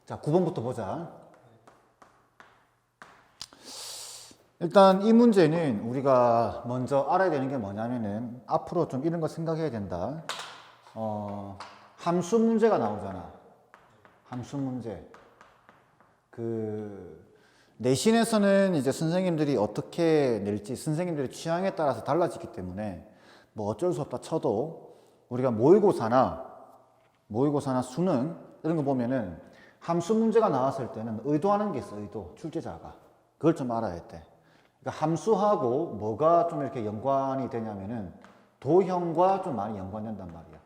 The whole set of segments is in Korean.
자, 9번부터 보자. 일단 이 문제는 우리가 먼저 알아야 되는 게 뭐냐면은 앞으로 좀 이런 거 생각해야 된다. 함수 문제가 나오잖아. 함수 문제. 내신에서는 이제 선생님들이 어떻게 낼지 선생님들의 취향에 따라서 달라지기 때문에 뭐 어쩔 수 없다 쳐도 우리가 모의고사나 수능 이런 거 보면은 함수 문제가 나왔을 때는 의도하는 게 있어. 의도. 출제자가. 그걸 좀 알아야 돼. 그러니까 함수하고 뭐가 좀 이렇게 연관이 되냐면은 도형과 좀 많이 연관된단 말이야.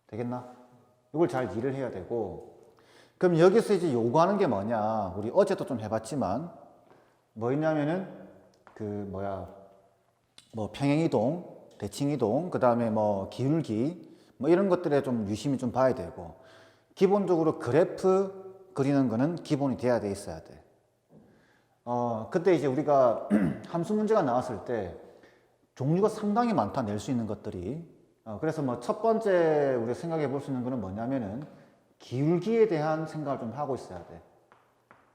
되겠나? 이걸 잘 이해를 해야 되고, 그럼 여기서 이제 요구하는 게 뭐냐? 우리 어제도 좀 해봤지만 뭐 있냐면은 뭐 평행이동, 대칭이동, 그 다음에 뭐 기울기 뭐 이런 것들에 좀 유심히 좀 봐야 되고, 기본적으로 그래프 그리는 거는 기본이 돼야 돼 있어야 돼. 그때 이제 우리가 함수 문제가 나왔을 때 종류가 상당히 많다, 낼 수 있는 것들이. 그래서 뭐 첫 번째 우리가 생각해 볼 수 있는 거는 뭐냐면은 기울기에 대한 생각을 좀 하고 있어야 돼.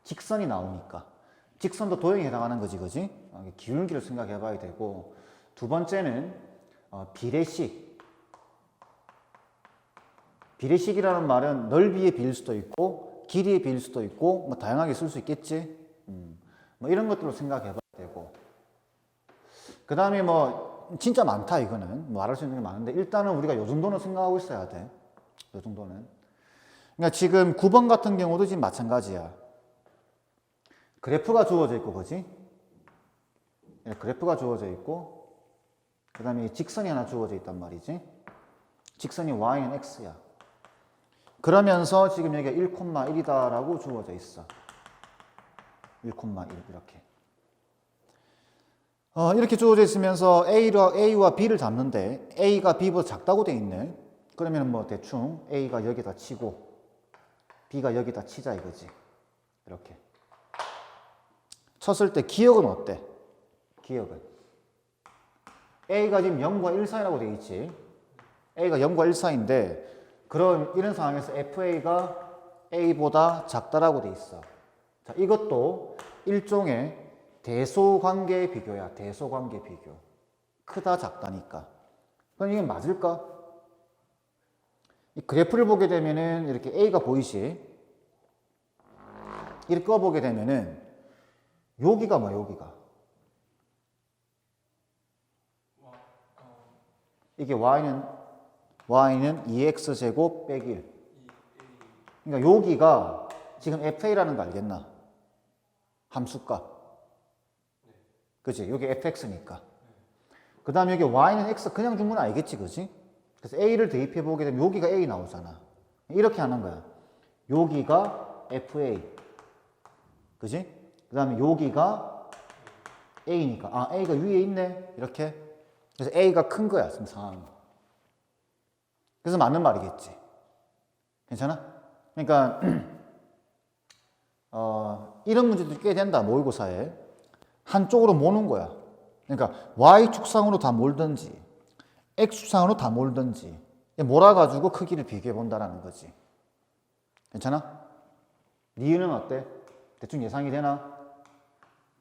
직선이 나오니까. 직선도 도형에 해당하는 거지, 그지? 기울기를 생각해 봐야 되고, 두 번째는 비례식. 비례식이라는 말은 넓이에 비일 수도 있고 길이에 비일 수도 있고 뭐 다양하게 쓸 수 있겠지. 뭐 이런 것들로 생각해 봐야 되고, 그 다음에 뭐 진짜 많다. 이거는 말할 수 있는 게 많은데 일단은 우리가 요 정도는 생각하고 있어야 돼. 요 정도는. 그러니까 지금 9번 같은 경우도 지금 마찬가지야. 그래프가 주어져 있고, 그지? 네, 그래프가 주어져 있고, 그 다음에 직선이 하나 주어져 있단 말이지. 직선이 y는 x야. 그러면서 지금 여기가 1,1이다라고 주어져 있어. 1,1 이렇게. 이렇게 주어져 있으면서 A와 B를 잡는데 A가 B보다 작다고 돼 있네. 그러면 뭐 대충 A가 여기다 치고 B가 여기다 치자 이거지. 이렇게. 쳤을 때 기억은 어때? 기억은. A가 지금 0과 1 사이라고 돼 있지. A가 0과 1 사이인데 그럼 이런 상황에서 FA가 A보다 작다라고 돼 있어. 자, 이것도 일종의 대소관계 비교야. 대소관계 비교. 크다 작다니까. 그럼 이게 맞을까? 이 그래프를 보게 되면은 이렇게 A가 보이시? 이렇게 꺼보게 되면은 여기가 뭐야, 여기가? 이게 y는 2x제곱 빼기 1. 그러니까 여기가 지금 fa라는 거 알겠나? 함수값. 그치? 여기 fx니까. 그 다음에 여기 y는 x 그냥 준 건 알겠지, 그치? 그래서 a를 대입해 보게 되면 여기가 a 나오잖아. 이렇게 하는 거야. 여기가 fa. 그치? 그 다음에 여기가 a니까. 아, a가 위에 있네. 이렇게. 그래서 a가 큰 거야, 지금 상황이. 그래서 맞는 말이겠지. 괜찮아? 그러니까 이런 문제도 꽤 된다, 모의고사에. 한쪽으로 모는 거야. 그러니까 y축상으로 다 몰든지 x축상으로 다 몰든지 몰아가지고 크기를 비교해 본다는 거지. 괜찮아? 니은은 어때? 대충 예상이 되나?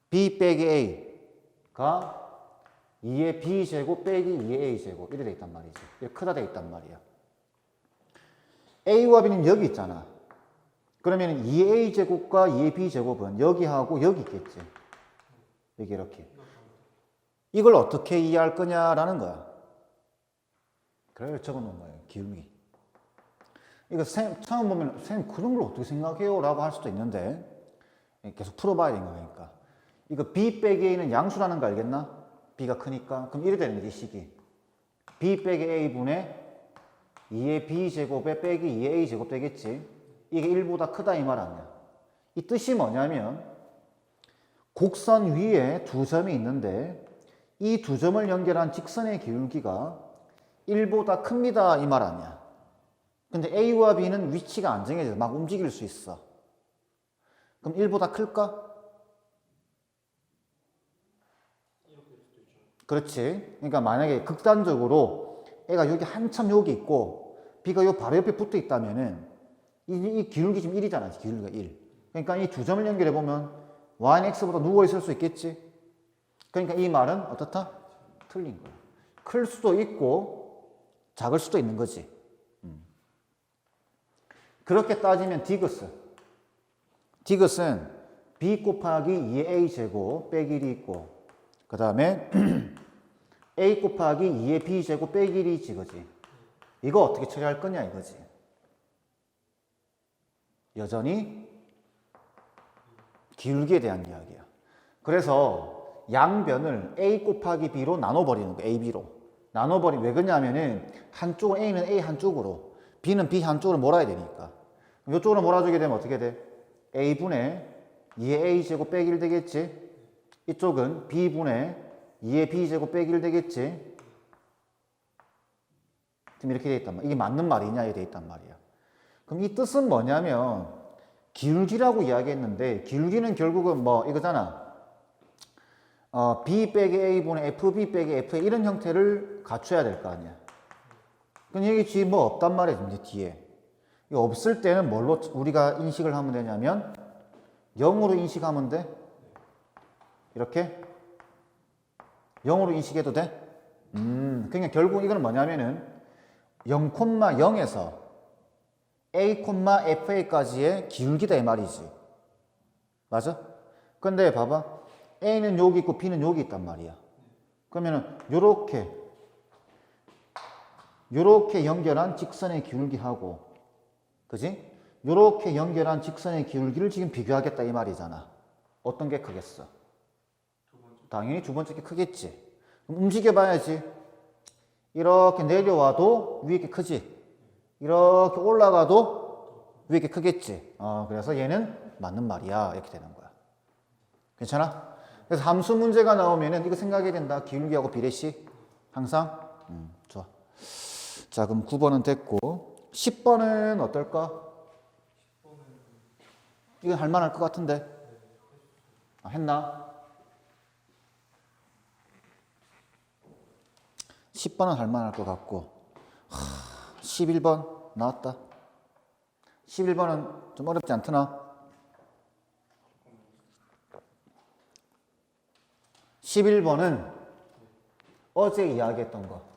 b 빼기 a가 2의 b제곱 빼기 2의 a제곱 이렇게 돼 있단 말이지. 이렇게 크다 돼 있단 말이야. a와 b는 여기 있잖아. 그러면 2의 a제곱과 2의 b제곱은 여기하고 여기 있겠지. 여기 이렇게. 이걸 어떻게 이해할 거냐라는 거야. 그래 적어놓은 거예요. 기울기. 이거 처음 보면 선생님 그런 걸 어떻게 생각해요? 라고 할 수도 있는데 계속 풀어봐야 되는 거니까. 이거 b 빼기 a는 양수라는 거 알겠나? b가 크니까. 그럼 이래 되는 거지, 식이. b 빼기 a분의 2의 b제곱에 빼기 2의 a제곱 되겠지. 이게 1보다 크다 이 말 아니야. 이 뜻이 뭐냐면 곡선 위에 두 점이 있는데 이 두 점을 연결한 직선의 기울기가 1보다 큽니다 이 말 아니야. 근데 A와 B는 위치가 안 정해져. 막 움직일 수 있어. 그럼 1보다 클까? 그렇지. 그러니까 만약에 극단적으로 애가 여기 한참 여기 있고 b가 요 바로 옆에 붙어 있다면은 이 기울기 지금 1이잖아. 기울기가 1. 그러니까 이 두 점을 연결해 보면 y는 x보다 누워 있을 수 있겠지. 그러니까 이 말은 어떻다? 틀린 거야. 클 수도 있고 작을 수도 있는 거지. 그렇게 따지면 디귿은 b 곱하기 2a 제곱 빼기 1이 있고 그 다음에 a 곱하기 2의 b 제곱 빼기 1이 있지, 그지? 이거 어떻게 처리할 거냐 이거지. 여전히 기울기에 대한 이야기야. 그래서 양변을 a 곱하기 b로 나눠버리는 거야. ab로 왜 그러냐면은 한쪽은 a는 a 한쪽으로 b는 b 한쪽으로 몰아야 되니까. 이쪽으로 몰아주게 되면 어떻게 돼? a분의 2의 a 제곱 빼기 1 되겠지. 이쪽은 b분의 2의 b 제곱 빼기 1 되겠지. 지금 이렇게 돼 있단 말이야. 이게 맞는 말이냐 이렇게 돼 있단 말이야. 그럼 이 뜻은 뭐냐면 기울기라고 이야기했는데 기울기는 결국은 뭐 이거잖아. b 빼기 a분의 fb 빼기 f의 이런 형태를 갖춰야 될 거 아니야. 그럼 여기 뒤에 뭐 없단 말이야. 이제 뒤에. 이거 없을 때는 뭘로 우리가 인식을 하면 되냐면 0으로 인식하면 돼. 이렇게 0으로 인식해도 돼? 그러니까 결국 이거는 뭐냐면은 0,0에서 a, fa까지의 기울기다 이 말이지. 맞아? 근데 봐봐. a는 여기 있고 b는 여기 있단 말이야. 그러면은 요렇게 연결한 직선의 기울기하고 그지? 요렇게 연결한 직선의 기울기를 지금 비교하겠다 이 말이잖아. 어떤 게 크겠어? 당연히 두 번째 게 크겠지. 그럼 움직여 봐야지. 이렇게 내려와도 위에 게 크지. 이렇게 올라가도 위에 게 크겠지. 그래서 얘는 맞는 말이야. 이렇게 되는 거야. 괜찮아? 그래서 함수 문제가 나오면은 이거 생각해야 된다. 기울기하고 비례식. 항상. 좋아. 자, 그럼 9번은 됐고. 10번은 어떨까? 이거 할만할 것 같은데. 했나? 10번은 할만할 것 같고. 11번 나왔다. 11번은 좀 어렵지 않더나? 11번은 어제 이야기했던 거.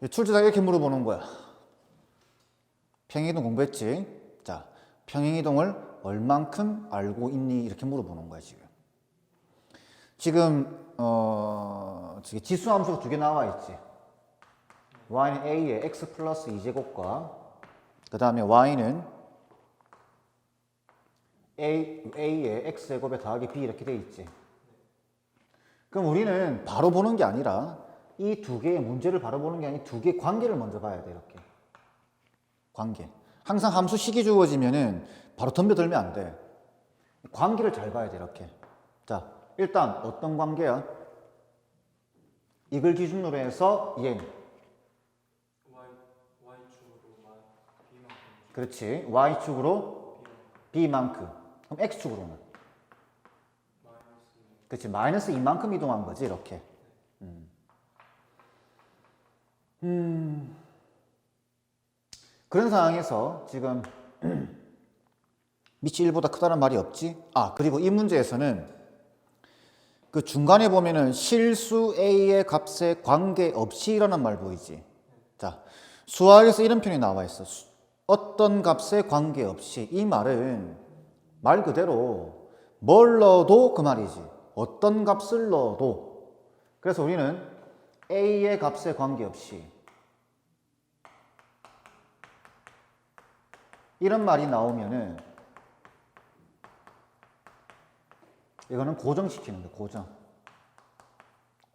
출제자가 이렇게 물어보는 거야. 평행이동 공부했지? 자, 평행이동을 얼만큼 알고 있니? 이렇게 물어보는 거야, 지금. 지금 지수함수가 두 개 나와 있지. y는 a의 x 플러스 2제곱과 그 다음에 y는 a의 x제곱에 더하기 b 이렇게 돼 있지. 그럼 우리는 바로 보는 게 아니라 이 두 개의 문제를 바로 보는 게 아니라 두 개의 관계를 먼저 봐야 돼. 이렇게 관계. 항상 함수식이 주어지면은 바로 덤벼들면 안 돼. 관계를 잘 봐야 돼. 이렇게. 자, 일단 어떤 관계야? 이걸 기준으로 해서 얘는 y축으로 b만큼. 그렇지. y축으로 b만큼. 그럼 x축으로는? 그렇지. 마이너스 2만큼 이동한 거지. 이렇게. 그런 상황에서 지금 밑이 1보다 크다는 말이 없지? 그리고 이 문제에서는 그 중간에 보면은 실수 A의 값에 관계없이라는 말 보이지? 자, 수학에서 이런 표현이 나와 있어. 어떤 값에 관계없이. 이 말은 말 그대로 뭘 넣어도 그 말이지. 어떤 값을 넣어도. 그래서 우리는 A의 값에 관계없이 이런 말이 나오면은 이거는 고정시키는 거야.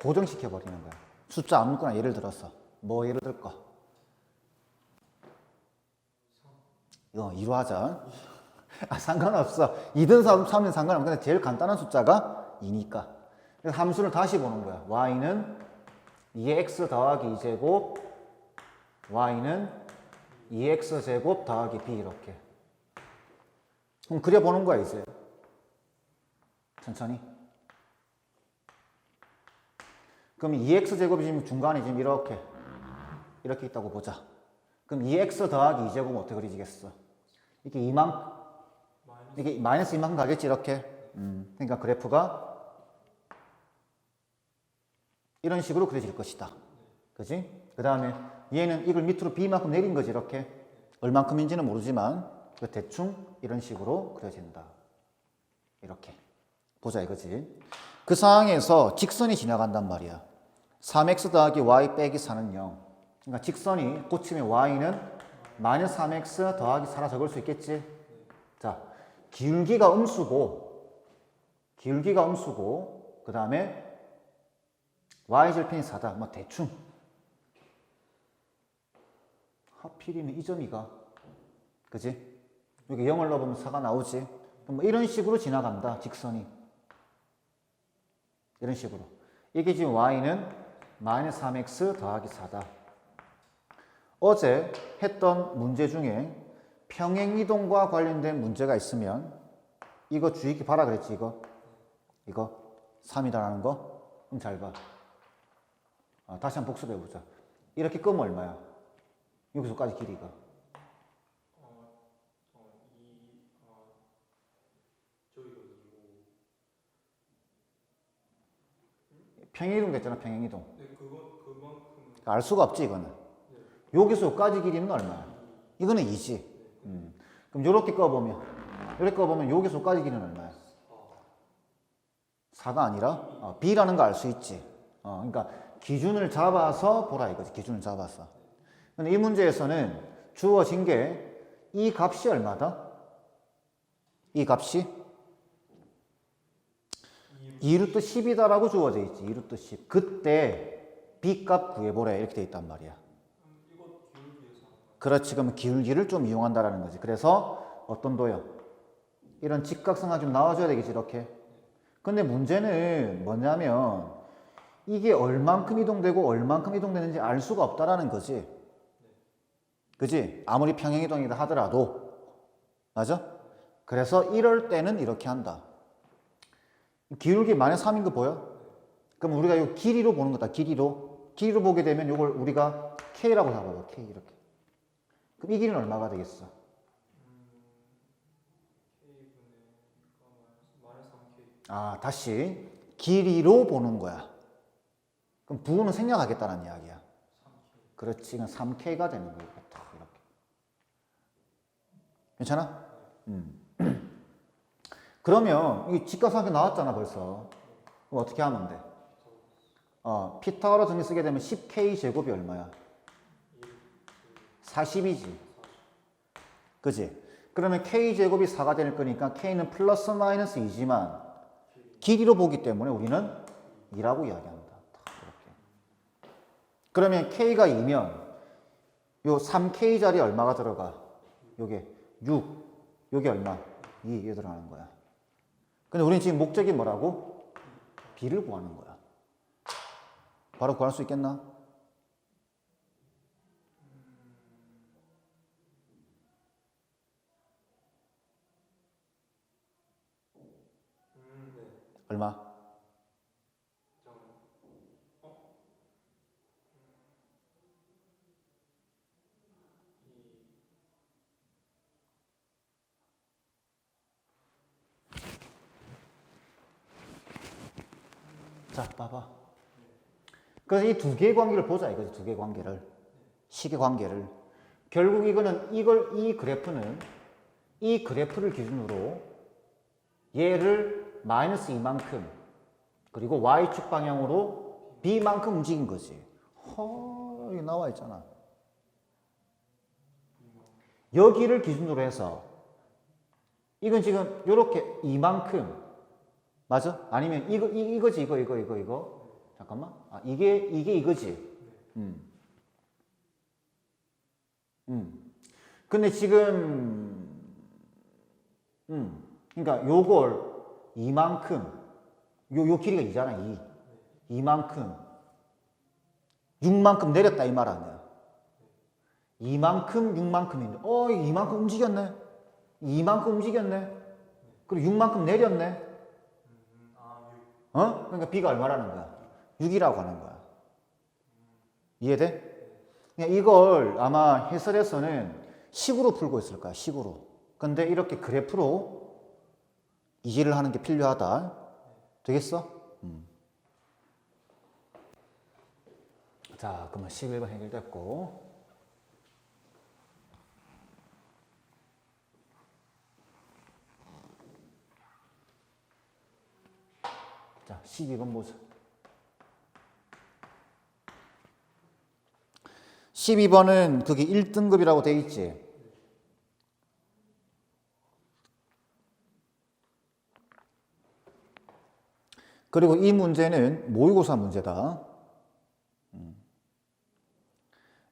고정시켜버리는 거야. 숫자 아무거나 예를 들어서 뭐 예를 들까? 이거 2로 하자. 상관없어. 2든 3든 상관없어. 근데 제일 간단한 숫자가 2니까. 그래서 함수를 다시 보는 거야. y는 2x 더하기 2제곱 y는 2x제곱 더하기 b 이렇게. 그럼 그려보는 거야 이제. 천천히. 그럼 2x제곱이 지금 중간에 지금 이렇게 이렇게 있다고 보자. 그럼 2x 더하기 2제곱은 어떻게 그려지겠어? 이게 이게 마이너스 2만큼 가겠지 이렇게. 그러니까 그래프가 이런 식으로 그려질 것이다. 그지? 그 다음에 얘는 이걸 밑으로 b만큼 내린 거지 이렇게. 얼만큼인지는 모르지만 대충 이런 식으로 그려진다. 이렇게 보자 이거지. 그 상황에서 직선이 지나간단 말이야. 3x 더하기 y 빼기 4는 0. 그러니까 직선이 꽂히면 y는 마이너스 3x 더하기 4라 적을 수 있겠지. 자, 기울기가 음수고 그 다음에 y절편이 4다. 뭐 대충 하필이면 이 점이가 그지? 여기 0을 넣어보면 4가 나오지. 뭐 이런 식으로 지나간다. 직선이 이런 식으로. 이게 지금 y는 마이너스 3x 더하기 4다. 어제 했던 문제 중에 평행이동과 관련된 문제가 있으면 이거 주의 깊게 봐라 그랬지. 이거 3이다라는 거. 그럼 잘 봐. 다시 한번 복습해보자. 이렇게 끄면 얼마야? 여기서까지 길이가 평행이동 됐잖아. 평행이동. 네, 그만큼은 알 수가 없지 이거는. 여기서 여기까지 길이는 얼마야? 이거는 2지. 그럼 요렇게 꺼보면 여기서 여기까지 길이는 얼마야? 4가 아니라 b라는 거 알 수 있지. 그러니까 기준을 잡아서 보라 이거지. 기준을 잡아서. 근데 이 문제에서는 주어진 게 이 값이 얼마다? 이 값이 2루트 10이다라고 주어져 있지. 2루트 10. 그때 b 값 구해보래 이렇게 돼 있단 말이야. 이거 기울기에서 그렇지. 그러면 기울기를 좀 이용한다라는 거지. 그래서 어떤 도요? 이런 직각성이 좀 나와줘야 되겠지 이렇게. 근데 문제는 뭐냐면 이게 얼만큼 이동되고 얼만큼 이동되는지 알 수가 없다라는 거지. 그지? 아무리 평행이동이다 하더라도. 맞아? 그래서 이럴 때는 이렇게 한다. 기울기 마이너스 3인 거 보여? 그럼 우리가 이 길이로 보는 거다. 길이로 보게 되면 이걸 우리가 K라고 잡아봐. K 이렇게. 그럼 이 길이는 얼마가 되겠어? K분의 마이너스 3K. 다시 길이로 보는 거야. 그럼 부호는 생략하겠다는 이야기야. 3K. 그렇지. 그럼 3K가 되는 거야. 이렇게. 괜찮아? 그러면 이 직각삼각형 나왔잖아 벌써. 그럼 어떻게 하면 돼? 피타고라스 정리 쓰게 되면 10K 제곱이 얼마야? 40이지. 그지? 그러면 K 제곱이 4가 될 거니까 K는 플러스 마이너스 2지만 길이로 보기 때문에 우리는 2라고 이야기한다. 이렇게. 그러면 K가 2면 요 3K 자리에 얼마가 들어가? 요게 6. 요게 얼마? 2 이게 들어가는 거야. 근데 우리는 지금 목적이 뭐라고? B를 구하는 거야. 바로 구할 수 있겠나? 네. 얼마? 자, 봐봐. 그래서 이 두 개의 관계를 보자 이거지. 두 개의 관계를. 식의 관계를. 결국 이거는 이 그래프를 기준으로 얘를 마이너스 2만큼 그리고 y축 방향으로 b만큼 움직인 거지. 여기 나와 있잖아. 여기를 기준으로 해서 이건 지금 요렇게 이만큼 맞아? 아니면 이거지 이거 잠깐만. 이게 이거지. 근데 지금 그러니까 요걸 이만큼 요 길이가 2잖아. 2만큼 6만큼 내렸다 이 말 아니야. 2만큼 6만큼인데 이만큼 움직였네. 2만큼 움직였네. 그리고 6만큼 내렸네. 그러니까 B가 얼마라는 거야? 6이라고 하는 거야. 이해돼? 그냥 이걸 아마 해설에서는 식으로 풀고 있을 거야, 식으로. 근데 이렇게 그래프로 이해를 하는 게 필요하다. 되겠어? 자, 그러면 11번 해결됐고. 자, 12번 보자. 12번은 그게 1등급이라고 돼 있지. 그리고 이 문제는 모의고사 문제다.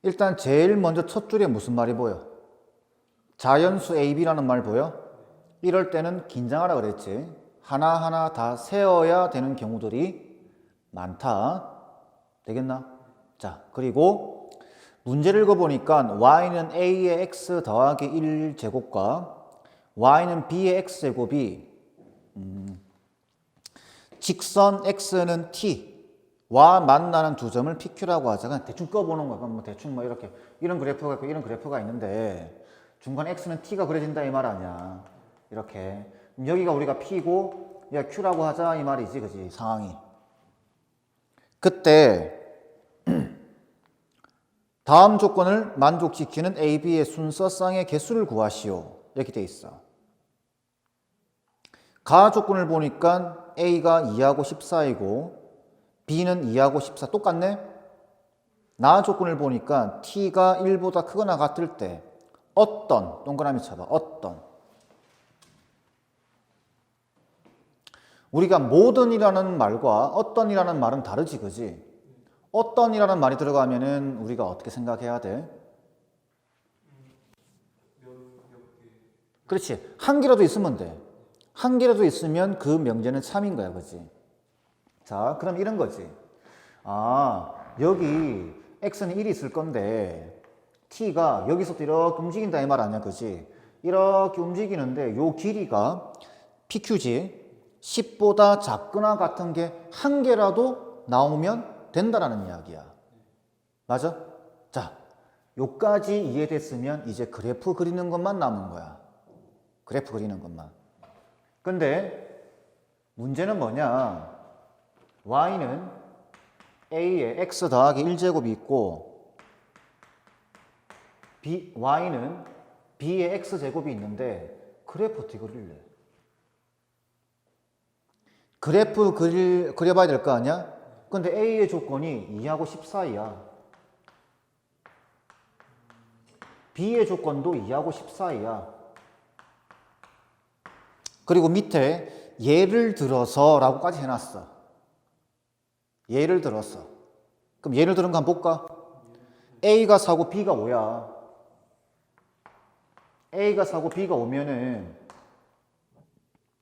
일단 제일 먼저 첫 줄에 무슨 말이 보여? 자연수 A, B라는 말 보여? 이럴 때는 긴장하라 그랬지. 하나하나 다 세어야 되는 경우들이 많다. 되겠나? 자, 그리고 문제를 읽어보니까 y는 a의 x 더하기 1제곱과 y는 b의 x제곱이 직선 x는 t와 만나는 두 점을 PQ라고 하자. 그냥 대충 꺼보는 거야. 그럼 뭐 대충 뭐 이렇게 이런 그래프가 있고 이런 그래프가 있는데 중간 x는 t가 그려진다 이 말 아니야. 이렇게 여기가 우리가 p고 여기가 q라고 하자 이 말이지, 그지? 상황이. 그때 다음 조건을 만족시키는 A, B의 순서 쌍의 개수를 구하시오. 이렇게 돼 있어. 가 조건을 보니까 A가 2하고 14이고 B는 2하고 14 똑같네? 나 조건을 보니까 T가 1보다 크거나 같을 때 어떤, 동그라미 쳐봐, 어떤. 우리가 모든이라는 말과 어떤이라는 말은 다르지, 그지? 어떤이라는 말이 들어가면은 우리가 어떻게 생각해야 돼? 그렇지. 한 개라도 있으면 돼. 한 개라도 있으면 그 명제는 참인 거야, 그지? 자, 그럼 이런 거지. 아, 여기 x는 1이 있을 건데 t가 여기서부터 이렇게 움직인다 이 말 아니야, 그지? 이렇게 움직이는데 요 길이가 pq지. 10보다 작거나 같은 게 한 개라도 나오면 된다라는 이야기야. 맞아? 자, 요까지 이해됐으면 이제 그래프 그리는 것만 남은 거야. 그래프 그리는 것만. 근데 문제는 뭐냐? y는 a에 x 더하기 1제곱이 있고 y는 b에 x제곱이 있는데 그래프 어떻게 그릴래? 그래프 그려봐야 될 거 아니야? 근데 A의 조건이 2하고 10 사이야. B의 조건도 2하고 10 사이야. 그리고 밑에 예를 들어서 라고까지 해놨어. 예를 들어서. 그럼 예를 들은 거 한번 볼까? A가 4고 B가 5야. A가 4고 B가 5면은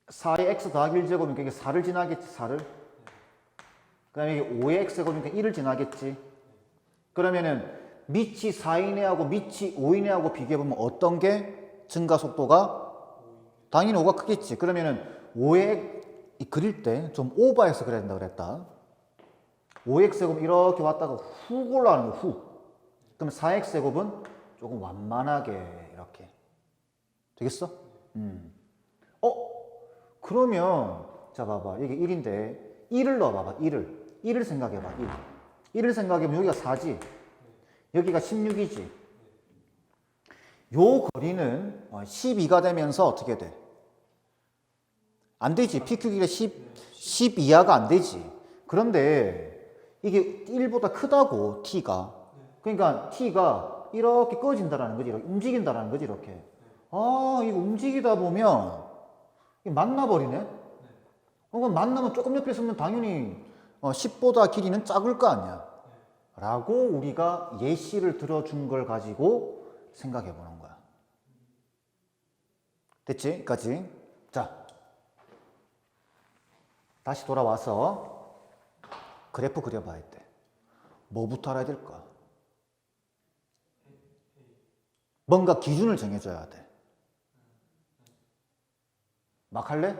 4의 x 더하기 1제곱이니까 이게 4를 지나겠지, 4를. 그 다음에 이게 5의 x제곱이니까 1을 지나겠지. 그러면은 밑이 4이네하고 밑이 5이네하고 비교해보면 어떤 게 증가 속도가? 당연히 5가 크겠지. 그러면은 5의 그릴 때 좀 오버해서 그려야 된다 그랬다. 5x제곱 이렇게 왔다가 훅 올라가는 거, 훅. 그럼 4x제곱은 조금 완만하게 이렇게. 되겠어? 그러면 자 봐봐. 이게 1인데 1을 넣어봐봐. 1을 생각해봐. 1을 생각해보면 여기가 4지. 여기가 16이지. 요 거리는 12가 되면서 어떻게 돼? 안 되지. PQ 길이가 10 이하가 안 되지. 그런데 이게 1보다 크다고 T가. 그러니까 T가 이렇게 꺼진다라는 거지. 이렇게 움직인다라는 거지. 이렇게. 아, 이거 움직이다 보면 이게 만나버리네? 그럼 만나면 조금 옆에 있으면 당연히 10보다 길이는 작을 거 아니야. 라고 우리가 예시를 들어준 걸 가지고 생각해 보는 거야. 됐지? 여기까지. 자, 다시 돌아와서 그래프 그려봐야 돼. 뭐부터 알아야 될까? 뭔가 기준을 정해줘야 돼. 막 할래?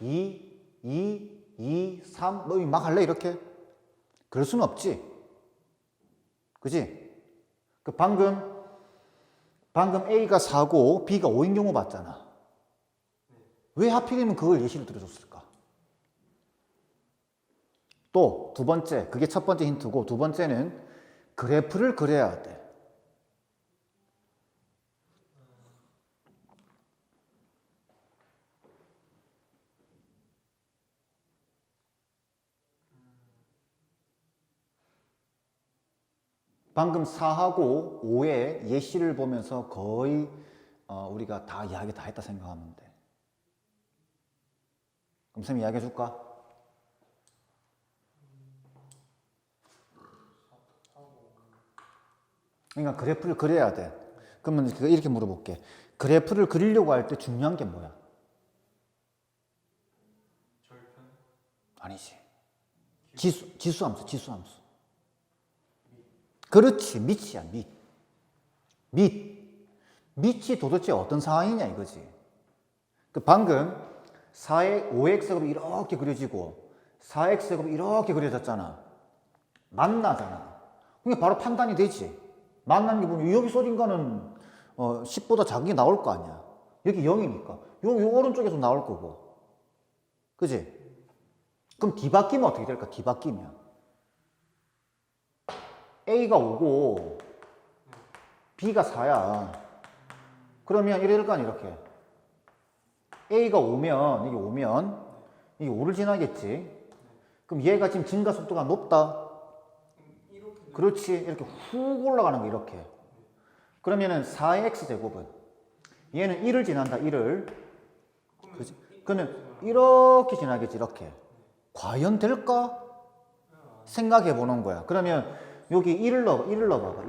2, 3, 너 막 할래? 이렇게? 그럴 수는 없지. 그지? 그 방금 A가 4고 B가 5인 경우 봤잖아. 왜 하필이면 그걸 예시로 들어줬을까? 또 두 번째, 그게 첫 번째 힌트고 두 번째는 그래프를 그려야 돼. 방금 4하고 5의 예시를 보면서 거의 우리가 다 이야기 다 했다 생각하면 돼. 그럼 쌤이 이야기해 줄까? 그러니까 그래프를 그려야 돼. 그러면 이렇게 물어볼게. 그래프를 그리려고 할 때 중요한 게 뭐야? 절편. 아니지. 지수함수. 그렇지, 밑이야, 밑이 도대체 어떤 상황이냐 이거지. 그 방금 4의 5x제곱이 이렇게 그려지고 4x제곱이 이렇게 그려졌잖아. 만나잖아. 그러니까 바로 판단이 되지. 만나는 게 보면 여기 어딘가는 10보다 작은 게 나올 거 아니야. 여기 0이니까. 여기 오른쪽에서 나올 거고. 그지? 그럼 뒤바뀌면 어떻게 될까? 뒤바뀌면 A가 5고 B가 4야. 그러면 이래 될 거 아니야, 이렇게. A가 5면, 이게 5를 지나겠지. 그럼 얘가 지금 증가 속도가 높다. 그렇지. 이렇게 훅 올라가는 거, 이렇게. 그러면은 4의 x제곱은 얘는 1을 지난다, 1을. 그렇지? 그러면 이렇게 지나겠지, 이렇게. 과연 될까? 생각해 보는 거야. 그러면 여기 1을 넣어봐봐.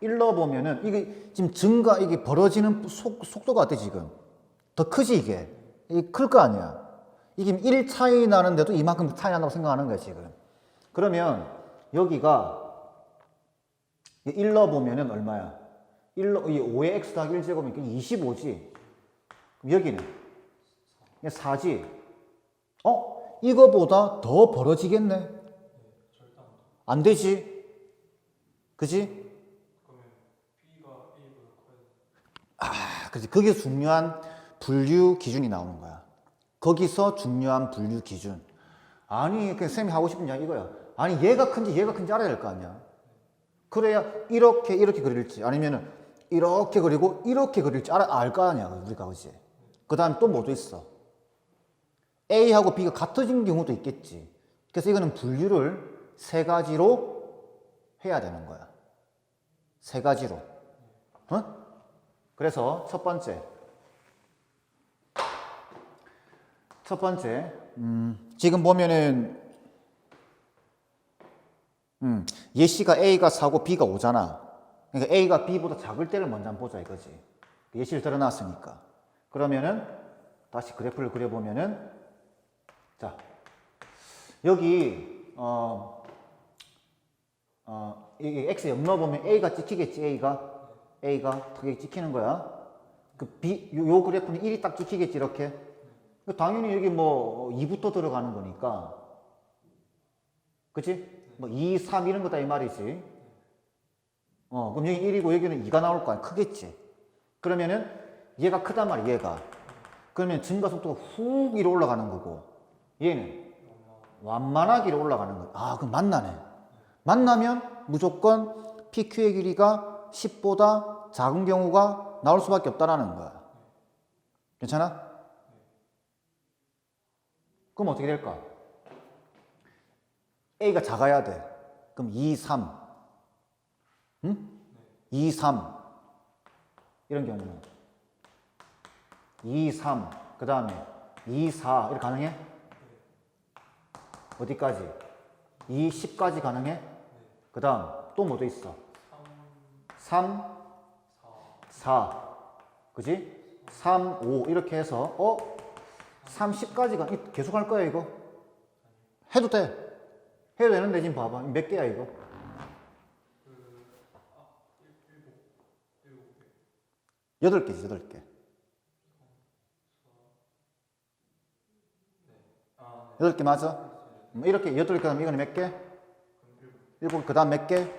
1 넣어보면은 이게 지금 증가, 이게 벌어지는 속도가 어때, 지금? 더 크지, 이게? 이게 클 거 아니야. 이게 1 차이 나는데도 이만큼 차이 난다고 생각하는 거야, 지금. 그러면 여기가 1 넣어보면은 얼마야? 이 5의 x 더하기 1제곱이니까 25지. 그럼 여기는 4지. 이거보다 더 벌어지겠네? 안 되지? 그지? 그러면 B가 A보다 커야 돼. 그렇지. 그게 중요한 분류 기준이 나오는 거야. 거기서 중요한 분류 기준. 아니, 그냥 쌤이 하고 싶은 이야기 이거야. 아니, 얘가 큰지 알아야 될 거 아니야. 그래야 이렇게 그릴지, 아니면은 이렇게 그리고 이렇게 그릴지 알 거 아니야, 우리가. 그지? 그 다음에 또 뭐도 있어. A하고 B가 같아진 경우도 있겠지. 그래서 이거는 분류를 세 가지로 해야 되는 거야. 세 가지로. 그래서 첫 번째, 지금 보면은 예시가 A가 4고 B가 5잖아. 그러니까 A가 B보다 작을 때를 먼저 한번 보자 이거지. 예시를 들어놨으니까. 그러면은 다시 그래프를 그려보면은, 자, 여기 이 X 0 넣어보면 A가 찍히겠지. A가 탁 찍히는 거야. 그 요 그래프는 1이 딱 찍히겠지, 이렇게. 당연히 여기 뭐 2부터 들어가는 거니까. 그치? 뭐 2, 3 이런 거다 이 말이지. 그럼 여기 1이고 여기는 2가 나올 거 아니야. 크겠지. 그러면은 얘가 크단 말이야, 얘가. 그러면 증가 속도가 훅 이리 올라가는 거고, 얘는 완만하게 이리 올라가는 거야. 그럼 만나네. 만나면 무조건 PQ의 길이가 10보다 작은 경우가 나올 수밖에 없다라는 거야. 괜찮아? 그럼 어떻게 될까? A가 작아야 돼. 그럼 2, 3. 응? 2, 3. 이런 경우는 2, 3. 그 다음에 2, 4. 이렇게 가능해? 어디까지? 2, 10까지 가능해? 그 다음 또 뭐도 있어? 3, 4. 그지? 3, 5. 이렇게 해서 3, 10까지 계속 할 거야, 이거? 해도 돼. 해도 되는데, 지금 봐봐. 몇 개야, 이거? 8개지, 8개. 8개 맞아? 이렇게 8개 하면 이거는 몇 개? 7, 그 다음 몇 개?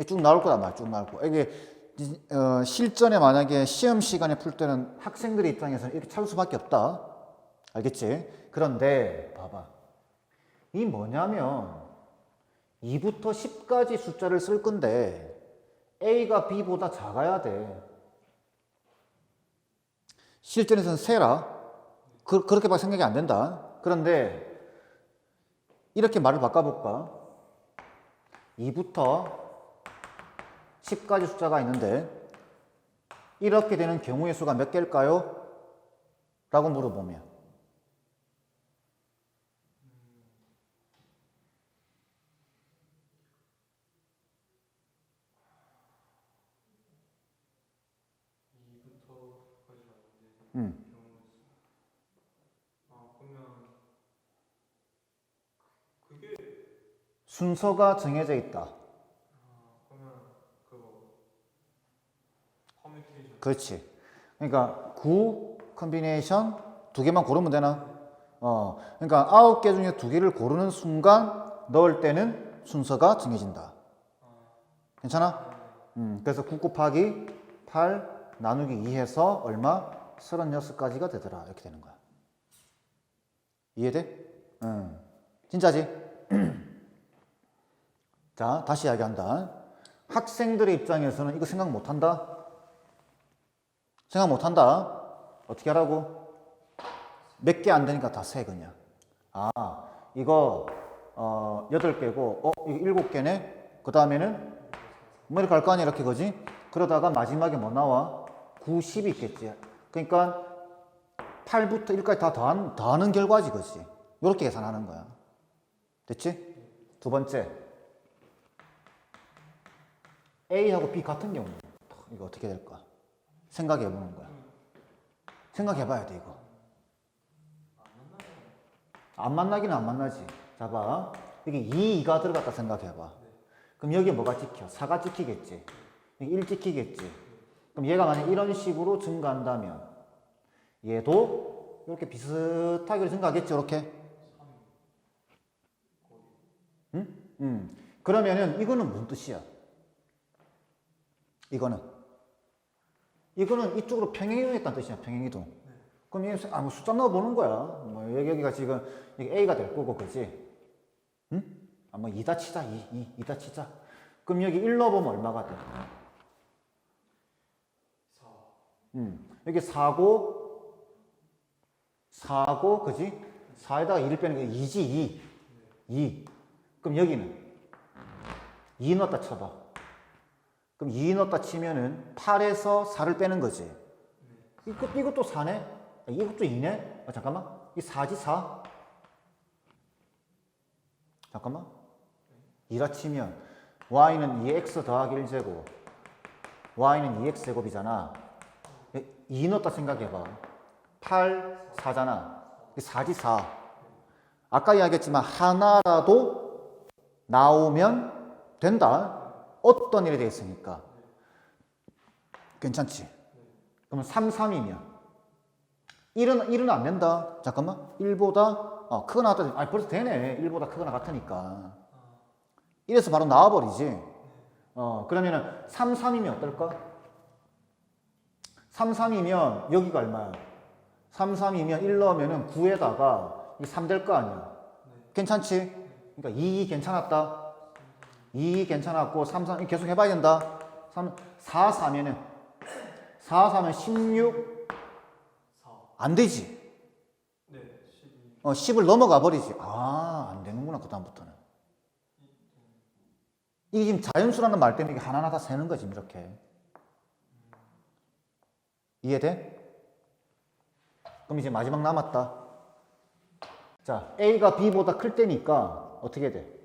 쭉 나올 거란 말이야. 쭉 나올 거. 이게 실전에 만약에 시험 시간에 풀 때는 학생들 입장에서는 이렇게 찾을 수밖에 없다. 알겠지? 그런데 봐봐. 이 뭐냐면 2부터 10까지 숫자를 쓸 건데 A가 B보다 작아야 돼. 실전에서는 세라. 그렇게밖에 생각이 안 된다. 그런데 이렇게 말을 바꿔볼까? 2부터 10까지 숫자가 있는데 이렇게 되는 경우의 수가 몇 개일까요? 라고 물어보면 그러면 그게 순서가 정해져 있다. 그러면 그거 커뮤니케이션 그렇지. 그러니까 9 컨비네이션 2개만 고르면 되나? 그러니까 9개 중에 2개를 고르는 순간 넣을 때는 순서가 정해진다. 괜찮아? 그래서 9 곱하기 8 나누기 2해서 얼마? 36가지가 되더라. 이렇게 되는 거야. 이해돼? 진짜지? 자, 다시 이야기한다. 학생들의 입장에서는 이거 생각 못한다? 생각 못한다. 어떻게 하라고? 몇 개 안 되니까 다 세 그냥. 이거 8개고 이거 7개네? 그 다음에는 뭐 이렇게 할 거 아니야 이렇게 그지? 그러다가 마지막에 뭐 나와? 9, 10이 있겠지. 그러니까 8부터 1까지 다 더하는 결과지 그지? 이렇게 계산하는 거야. 됐지? 두 번째 A하고 B 같은 경우 이거 어떻게 될까? 생각해 보는 거야. 생각해 봐야 돼 이거. 안 만나기는 안 만나지. 자 봐. 여기 2가 들어갔다 생각해 봐. 그럼 여기 뭐가 찍혀? 4가 찍히겠지. 여기 1 찍히겠지. 그럼 얘가 만약 이런 식으로 증가한다면 얘도 이렇게 비슷하게 증가하겠지 이렇게. 응? 그러면은 이거는 무슨 뜻이야? 이거는 이쪽으로 평행이동했다는 뜻이야. 평행이동. 그럼 얘 뭐 숫자 넣어보는 거야. 뭐 여기가 지금 여기 A가 될 거고 그지? 응? 뭐 2다 치자. 2다 치자. 그럼 여기 1 넣어보면 얼마가 돼? 4. 여기 4고 그지? 4에다가 2를 빼는 게 2지 2. 그럼 여기는 2 넣었다 쳐봐. 그럼 2 넣었다 치면은 8에서 4를 빼는 거지. 이것도 4네? 이것도 2네? 잠깐만. 이 4지 4? 잠깐만. 2라 치면 y는 2x 더하기 1제곱 y는 2x 제곱이잖아. 2 넣었다 생각해봐. 8, 4잖아. 4지 4. 아까 이야기했지만 하나라도 나오면 된다. 어떤 일이 되어 있으니까. 괜찮지? 그러면 3, 3이면 1은 안 된다. 잠깐만. 1보다 크거나 같다. 벌써 되네. 1보다 크거나 같으니까. 1에서 바로 나와버리지. 그러면은 3, 3이면 어떨까? 3, 3이면 여기가 얼마야? 3, 3이면 1 넣으면은 9에다가 3 될 거 아니야. 괜찮지? 그러니까 2 괜찮았다. 2 괜찮았고 3, 3 계속 해봐야 된다. 4, 4면은 16 안 되지. 네, 12. 10을 넘어가 버리지. 안 되는구나 그 다음부터는. 이게 지금 자연수라는 말 때문에 이게 하나하나 다 세는 거지 이렇게. 이해돼? 그럼 이제 마지막 남았다. 자, A가 B보다 클 때니까 어떻게 돼?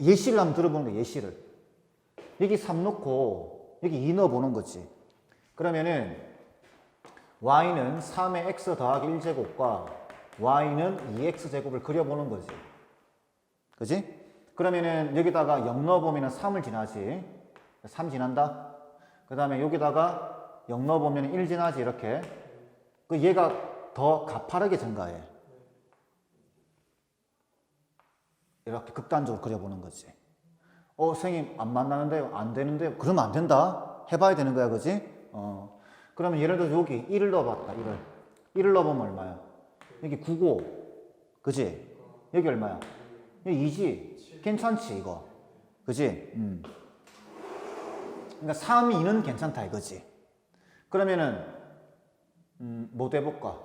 예시를 한번 들어보는 거야, 예시를. 여기 3 넣고 여기 2 넣어보는 거지. 그러면은 y는 3의 x 더하기 1제곱과 y는 2x 제곱을 그려보는 거지. 그지? 그러면은 여기다가 0 넣어보면 3을 지나지. 3 지난다. 그 다음에 여기다가 0 넣어보면 1 지나지 이렇게. 그 얘가 더 가파르게 증가해. 이렇게 극단적으로 그려보는 거지. 선생님 안 만나는데요? 안 되는데요? 그러면 안 된다. 해봐야 되는 거야, 그지? 그러면 예를 들어서 여기 1을 넣어봤다, 1을. 1을 넣어보면 얼마야? 여기 9고, 그지? 여기 얼마야? 여기 2지? 괜찮지, 이거. 그지? 그러니까 3, 2는 괜찮다, 이거지. 그러면은, 뭐도 해볼까?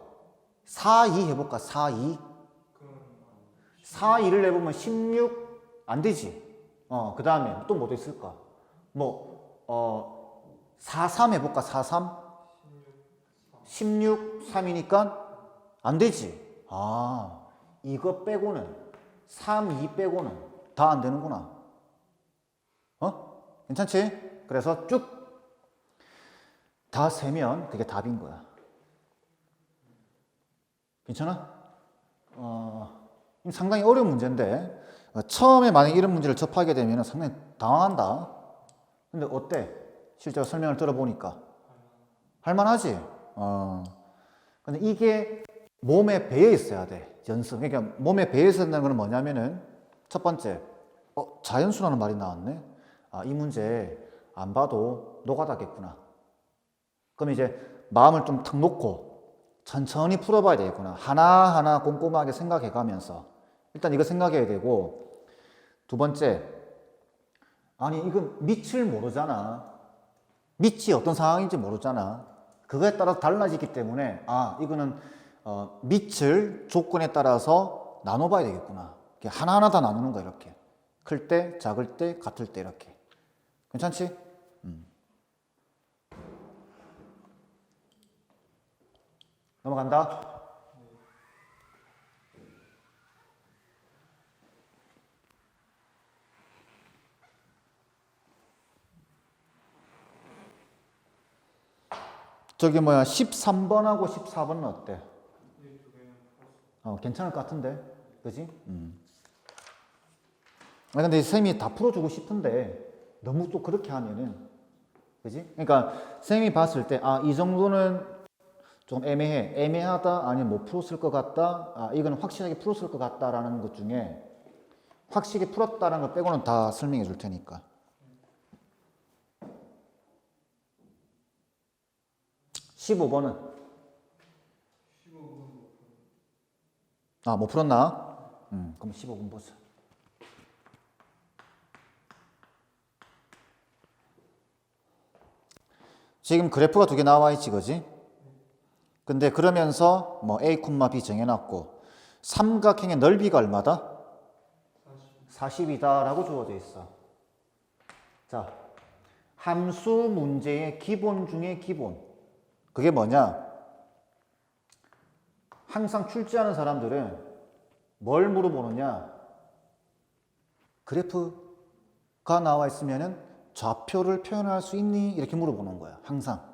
4, 2 해볼까? 4, 2? 4, 2를 내보면 16? 안 되지. 그 다음에 또 뭐도 있을까? 4, 3 해볼까? 4, 3? 16, 3이니까 안 되지. 이거 빼고는, 3, 2 빼고는 다 안 되는구나. 괜찮지? 그래서 쭉 다 세면 그게 답인 거야. 괜찮아? 상당히 어려운 문제인데, 처음에 만약 이런 문제를 접하게 되면 상당히 당황한다. 근데 어때? 실제로 설명을 들어보니까. 할만하지? 근데 이게 몸에 배어 있어야 돼. 연습. 그러니까 몸에 배어 있어야 된다는 건 뭐냐면은, 첫 번째, 자연수라는 말이 나왔네? 이 문제 안 봐도 노가다겠구나. 그럼 이제 마음을 좀 탁 놓고 천천히 풀어봐야 되겠구나. 하나하나 꼼꼼하게 생각해 가면서. 일단 이거 생각해야 되고, 두 번째, 아니, 이건 밑을 모르잖아. 밑이 어떤 상황인지 모르잖아. 그거에 따라서 달라지기 때문에, 이거는, 밑을 조건에 따라서 나눠봐야 되겠구나. 이렇게 하나하나 다 나누는 거야, 이렇게. 클 때, 작을 때, 같을 때, 이렇게. 괜찮지? 넘어간다. 저기 13번하고 14번은 어때? 괜찮을 것 같은데, 그지? 근데 쌤이 다 풀어주고 싶은데 너무 또 그렇게 하면은, 그지? 그러니까 쌤이 봤을 때, 이 정도는 좀 애매하다, 아니면 못 풀었을 것 같다, 이거는 확실하게 풀었을 것 같다라는 것 중에 확실히 풀었다는 거 빼고는 다 설명해 줄 테니까. 15번은? 못 풀었나? 그럼 15번 보자. 지금 그래프가 두 개 나와 있지, 그지? 근데 그러면서 A, B 정해놨고, 삼각형의 넓이가 얼마다? 40이다 라고 주어져 있어. 자, 함수 문제의 기본 중에 기본. 그게 뭐냐? 항상 출제하는 사람들은 뭘 물어보느냐? 그래프가 나와 있으면은 좌표를 표현할 수 있니? 이렇게 물어보는 거야, 항상.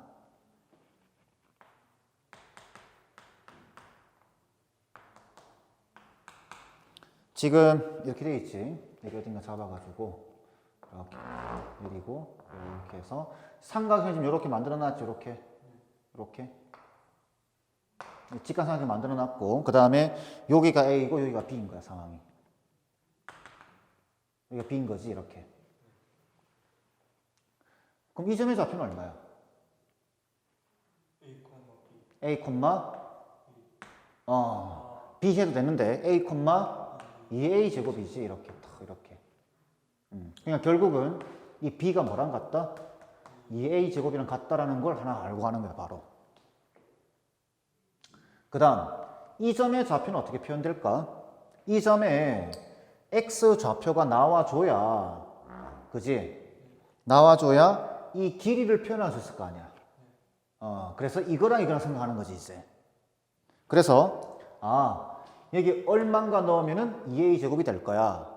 지금 이렇게 돼 있지. 여기 어딘가 잡아가지고 이렇게 내리고 이렇게 해서 삼각형 지금 이렇게 만들어놨지. 이렇게 직각삼각형 만들어놨고, 그 다음에 여기가 A이고 여기가 B인 거야, 상황이. 여기가 B인 거지, 이렇게. 그럼 이 점의 좌표는 얼마야? A, B 해도 되는데 A, 2A 제곱이지, 이렇게 탁 이렇게. 그러니까 결국은 이 B가 뭐랑 같다? 2A 제곱이랑 같다라는 걸 하나 알고 가는 거야, 바로. 그 다음, 이 점의 좌표는 어떻게 표현될까? 이 점에 X 좌표가 나와줘야, 그지? 나와줘야 이 길이를 표현할 수 있을 거 아니야. 그래서 이거랑 생각하는 거지, 이제. 그래서, 여기 얼만가 넣으면은 2A 제곱이 될 거야.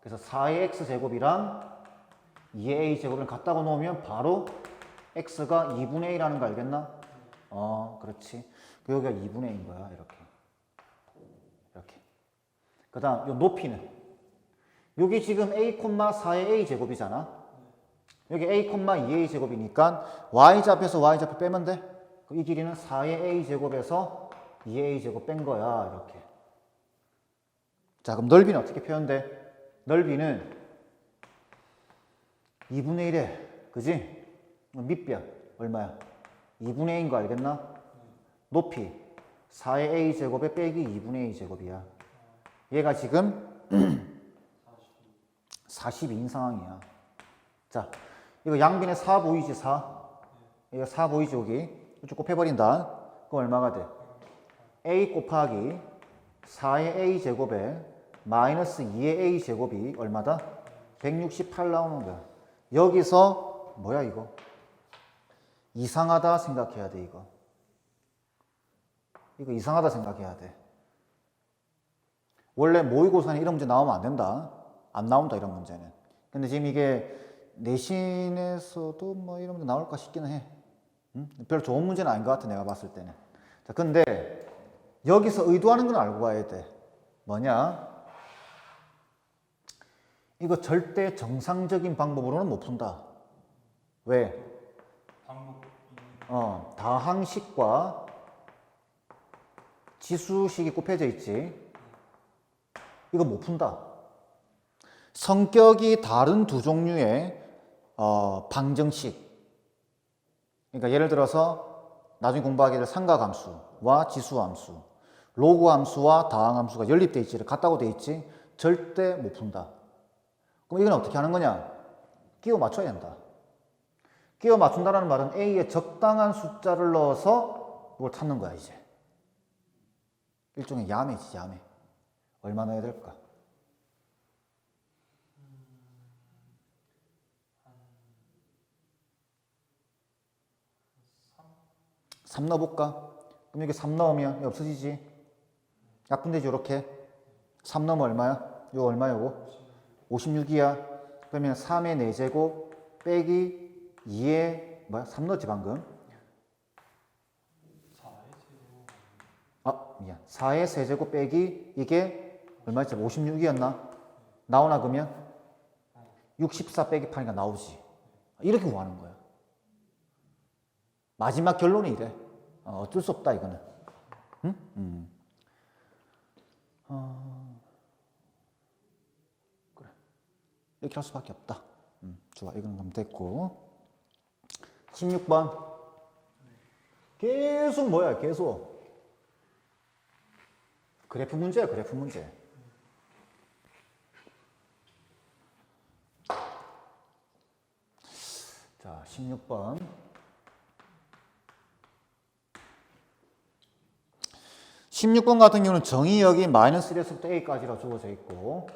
그래서 4의 X 제곱이랑 2A 제곱을 갖다가 놓으면 바로 X가 2분의 1이라는 거 알겠나? 그렇지. 여기가 2분의 1인 거야, 이렇게. 그 다음, 요 높이는? 여기 지금 A, 4의 A 제곱이잖아? 여기 A, 2A 제곱이니까 Y좌표에서 Y좌표 빼면 돼? 이 길이는 4의 A 제곱에서 2A 제곱 뺀 거야, 이렇게. 자, 그럼 넓이는 어떻게 표현돼? 넓이는 2분의 1에, 그지? 밑변, 얼마야? 2분의 A인 거 알겠나? 높이, 4의 A제곱에 빼기 2분의 A제곱이야. 얘가 지금 42인 상황이야. 자, 이거 양변에 4 보이지, 4? 이거 4 보이지, 여기? 이쪽 곱해버린다. 그럼 얼마가 돼? A 곱하기 4의 A제곱에 마이너스 2의 A제곱이 얼마다? 168 나오는 거야. 여기서 뭐야 이거? 이상하다 생각해야 돼 이거. 이거 이상하다 생각해야 돼. 원래 모의고사는 이런 문제 나오면 안 된다. 안 나온다 이런 문제는. 근데 지금 이게 내신에서도 뭐 이런 문제 나올까 싶기는 해. 응? 별로 좋은 문제는 아닌 것 같아 내가 봤을 때는. 자, 근데 여기서 의도하는 건 알고 가야 돼. 뭐냐? 이거 절대 정상적인 방법으로는 못 푼다. 왜? 방법 다항식과 지수식이 곱해져 있지. 이거 못 푼다. 성격이 다른 두 종류의 방정식. 그러니까 예를 들어서 나중에 공부하게 될 삼각함수와 지수함수, 로그함수와 다항함수가 연립돼 있지, 같다고 돼 있지. 절대 못 푼다. 그럼 이건 어떻게 하는 거냐? 끼워 맞춰야 된다. 끼워 맞춘다는 말은 A에 적당한 숫자를 넣어서 이걸 찾는 거야, 이제. 일종의 야매지, 야매. 얼마 넣어야 될까? 3 넣어볼까? 그럼 여기 3 넣으면 이거 없어지지? 약분되지, 이렇게. 3 넣으면 얼마야? 이거 얼마야, 이거? 56이야. 그러면 3의 4제곱 빼기 2의 뭐야? 3 넣었지 방금? 4의 4제곱 빼기 이게 얼마였지? 56이었나? 나오나 그러면? 64 빼기 8이니까 나오지. 이렇게 구하는 거야. 마지막 결론이 이래. 어쩔 수 없다 이거는. 응? 그래. 이렇게 할 수밖에 없다. 좋아. 이건 그럼 됐고. 16번. 계속 뭐야? 계속. 그래프 문제야, 그래프 문제. 자, 16번. 16번 같은 경우는 정의역이 마이너스 1에서부터 a까지로 주어져 있고,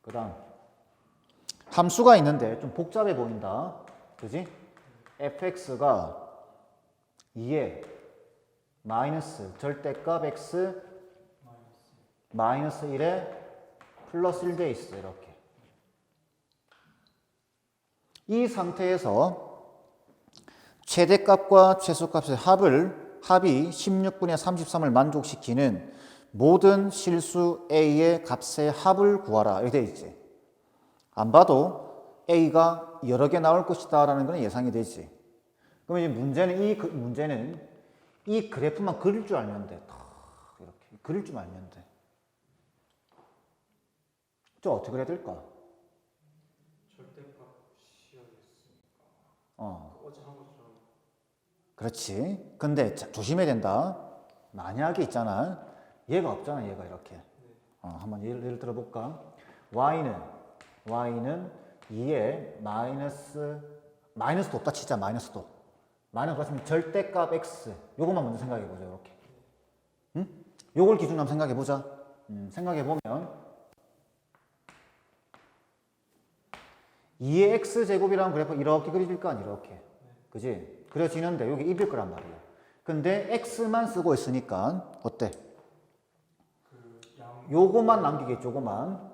그 다음 함수가 있는데 좀 복잡해 보인다. 그지? fx가 2에 마이너스 절대값 x 마이너스 1에 플러스 1 돼 있어. 이렇게. 이 상태에서 최대값과 최소값의 합이 16분의 33을 만족시키는 모든 실수 a의 값의 합을 구하라. 이렇게 돼 있지. 안 봐도 a가 여러 개 나올 것이다 라는 건 예상이 되지. 그러면 이제 문제는 이 그래프만 그릴 줄 알면 돼. 이렇게 그릴 줄 알면 돼. 저 어떻게 그려야 될까? 절대값 씌어졌으니까. 어제 한 것처럼. 그렇지. 근데 조심해야 된다. 만약에 있잖아. 얘가 없잖아. 얘가 이렇게. 한번 예를 들어 볼까? y는 2에 마이너스도 없다 치자. 마이너스도. 마이너스 같으면 절대값 x. 요것만 먼저 생각해 보자. 이렇게. 응? 요걸 기준으로 한번 생각해 보자. 생각해 보면 2의 x제곱이라는 그래프 이렇게 그려질 거 아니야. 이렇게. 그지? 그려지는데 여기 입일 거란 말이야. 근데 x만 쓰고 있으니까 어때? 요거만 남기겠지. 요거만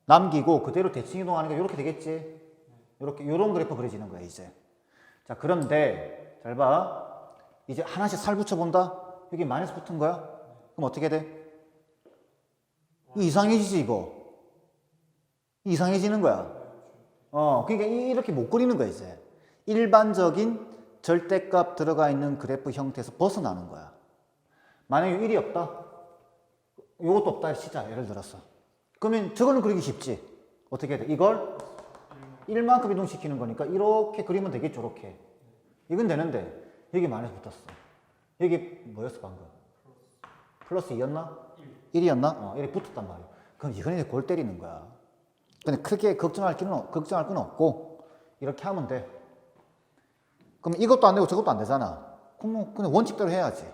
남기고 그대로 대칭 이동하니까 이렇게 되겠지. 이렇게 요런 그래프 그려지는 거야 이제. 자, 그런데 잘 봐. 이제 하나씩 살 붙여 본다. 여기 마이너스 붙은 거야. 그럼 어떻게 돼? 이상해지지 이거. 이상해지는 거야. 그러니까 이렇게 못 그리는 거야 이제. 일반적인 절대값 들어가 있는 그래프 형태에서 벗어나는 거야. 만약에 1이 없다. 요것도 없다 치자. 예를 들어서. 그러면 저거는 그리기 쉽지. 어떻게 해야 돼? 이걸 1만큼 이동시키는 거니까 이렇게 그리면 되겠죠, 이렇게. 이건 되는데 여기 마이너스 붙었어. 여기 뭐였어 방금? 플러스 2였나? 1이었나? 이렇게 붙었단 말이야. 그럼 이건 이제 골 때리는 거야. 근데 크게 걱정할 건 없고 이렇게 하면 돼. 그럼 이것도 안 되고 저것도 안 되잖아. 그럼 그냥 원칙대로 해야지.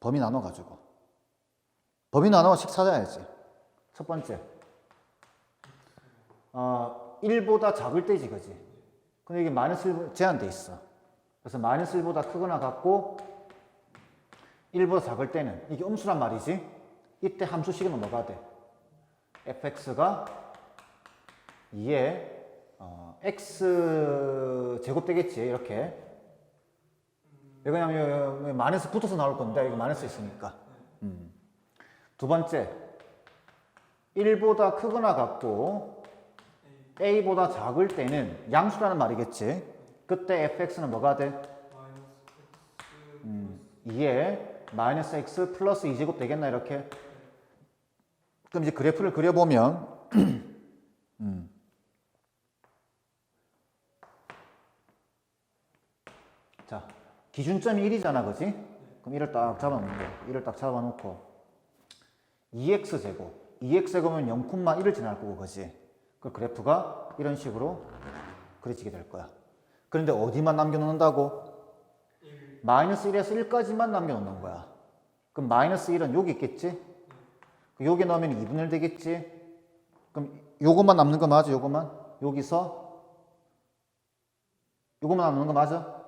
범위 나눠가지고. 범위 나눠식 찾아야지. 첫 번째. 1보다 작을 때지, 그지? 근데 이게 마이너스 1 제한돼 있어. 그래서 마이너스 1보다 크거나 같고 1보다 작을 때는 이게 음수란 말이지. 이때 함수식은 뭐가 돼? fx가 2에 x 제곱 되겠지, 이렇게. 왜냐면 마이너스 붙어서 나올 건데 이거 마이너스 있으니까. 두 번째, 1보다 크거나 같고 a보다 작을 때는 양수라는 말이겠지. 그때 fx는 뭐가 돼? 2에 마이너스 x 플러스 2제곱 되겠나, 이렇게. 그럼 이제 그래프를 그려보면 자, 기준점이 1이잖아, 그지? 그럼 1을 딱 잡아놓는 거야. 1을 딱 잡아놓고 2x제곱 2x제곱은 0,1을 지날 거고, 그지? 그 그래프가 이런 식으로 그려지게 될 거야. 그런데 어디만 남겨놓는다고? 마이너스 1에서 1까지만 남겨놓는 거야. 그럼 마이너스 1은 여기 있겠지? 여기 넣으면 2분의 1 되겠지? 그럼 요것만 남는 거 맞아? 요것만? 여기서 요것만 남는 거 맞아?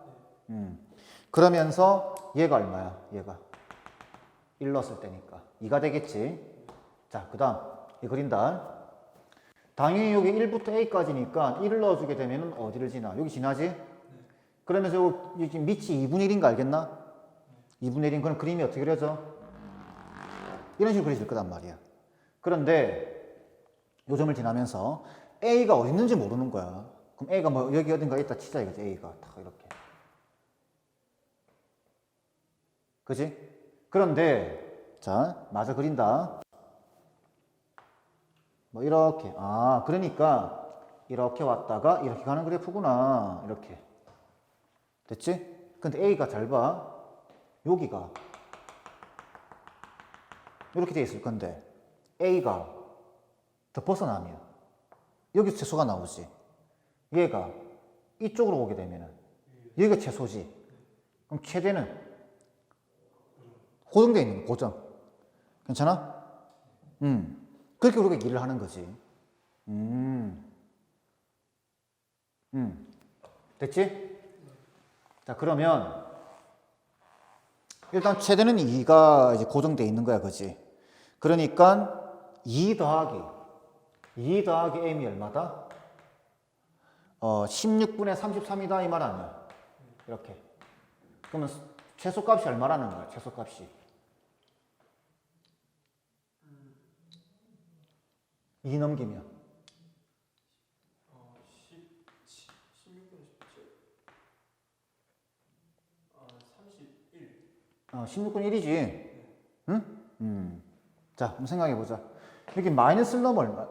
그러면서 얘가 얼마야? 얘가 1 넣었을 때니까 2가 되겠지? 자, 그 다음 이 그린다. 당연히 여기 1부터 a까지니까 1을 넣어주게 되면 어디를 지나? 여기 지나지? 그러면서 여기 밑이 2분의 1인 거 알겠나? 2분의 1인 그럼 그림이 어떻게 그려져? 이런 식으로 그려질 거란 말이야. 그런데 요점을 지나면서 a가 어디 있는지 모르는 거야. 그럼 a가 뭐 여기 어딘가 있다 치자 이거지. a가 딱 이렇게. 그지? 그런데 자, 마저 그린다. 뭐 이렇게. 그러니까 이렇게 왔다가 이렇게 가는 그래프구나. 이렇게. 됐지? 근데 a가 잘 봐. 여기가 이렇게 돼 있을 건데 a가 더 벗어나면 여기서 채소가 나오지. 얘가 이쪽으로 오게 되면 여기가 채소지. 그럼 최대는 고정되어 있는 거, 고정. 괜찮아? 그렇게 우리가 일을 하는 거지. 됐지? 자, 그러면 일단 최대는 2가 이제 고정되어 있는 거야, 그지? 그러니까 2 더하기 m이 얼마다? 16분의 33이다 이 말 아니야. 이렇게. 그러면 최소값이 얼마라는 거야, 최소값이. 2 넘기면 16분 1이지. 응? 자, 한번 생각해 보자. 여기 마이너스를 넣으면 얼마?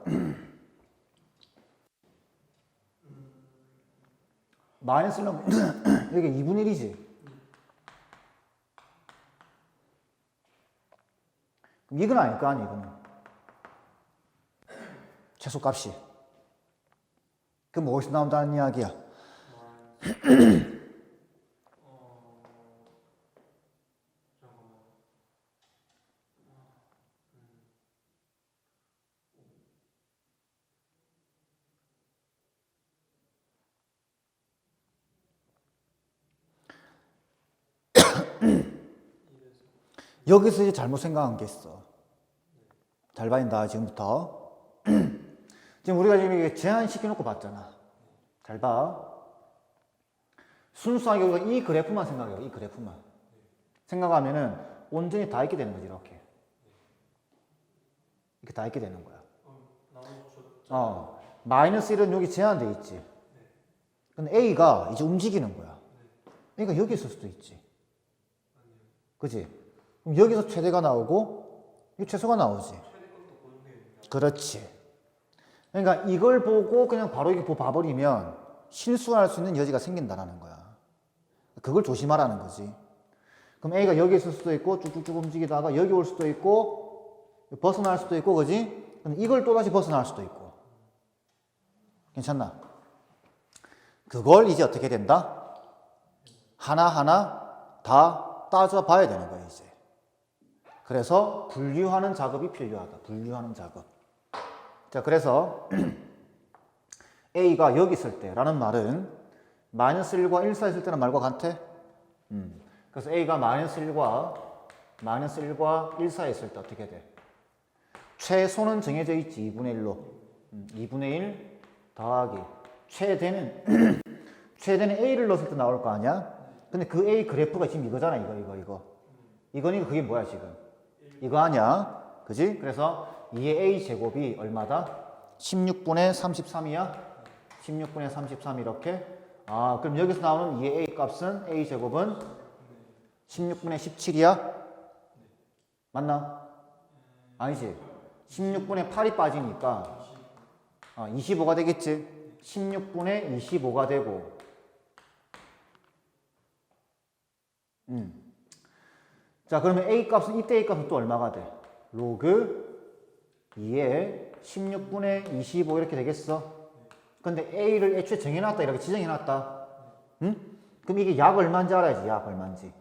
마이너스를 넣으면 여기 2분의 1이지. 그럼 이건 아닐 거 아니야, 이거는. 최소값이. 그럼 어디서 나온다는 이야기야? 여기서 이제 잘못 생각한 게 있어. 잘 봐인다, 지금부터. 지금 우리가 지금 이게 제한시켜놓고 봤잖아. 잘 봐. 순수하게 우리가 이 그래프만 생각해요. 이 그래프만. 생각하면은 온전히 다 있게 되는 거지, 이렇게. 이렇게 다 있게 되는 거야. 마이너스 1은 여기 제한돼 있지. 근데 A가 이제 움직이는 거야. 그러니까 여기 있을 수도 있지. 그지? 그럼 여기서 최대가 나오고, 이 최소가 나오지. 그렇지. 그러니까 이걸 보고 그냥 바로 이렇게 봐버리면 실수할 수 있는 여지가 생긴다는 거야. 그걸 조심하라는 거지. 그럼 A가 여기 있을 수도 있고 쭉쭉쭉 움직이다가 여기 올 수도 있고 벗어날 수도 있고 그지? 그럼 이걸 또다시 벗어날 수도 있고. 괜찮나? 그걸 이제 어떻게 된다? 하나하나 다 따져봐야 되는 거야 이제. 그래서 분류하는 작업이 필요하다. 분류하는 작업. 자, 그래서 A가 여기 있을 때라는 말은 마이너스 1과 1 사이 있을 때는 말과 같아? 그래서 A가 마이너스 1과 1 사이 있을 때 어떻게 돼? 최소는 정해져 있지. 2분의 1로. 2분의 1 더하기. 최대는 최대는 A를 넣었을 때 나올 거 아니야? 근데 그 A 그래프가 지금 이거잖아. 이거. 이거니까 그게 뭐야 지금? 이거 아니야? 그지? 그래서 2의 A 제곱이 얼마다? 16분의 33이야? 16분의 33 이렇게? 아, 그럼 여기서 나오는 2의 A 값은 A 제곱은 16분의 17이야? 맞나? 아니지. 16분의 8이 빠지니까 25가 되겠지? 16분의 25가 되고 자, 그러면 A 값은 이때 A 값은 또 얼마가 돼? 로그 2에 16분의 25 이렇게 되겠어? 근데 A를 애초에 정해놨다 이렇게 지정해놨다. 그럼 이게 약 얼마인지 알아야지. 약 얼마인지.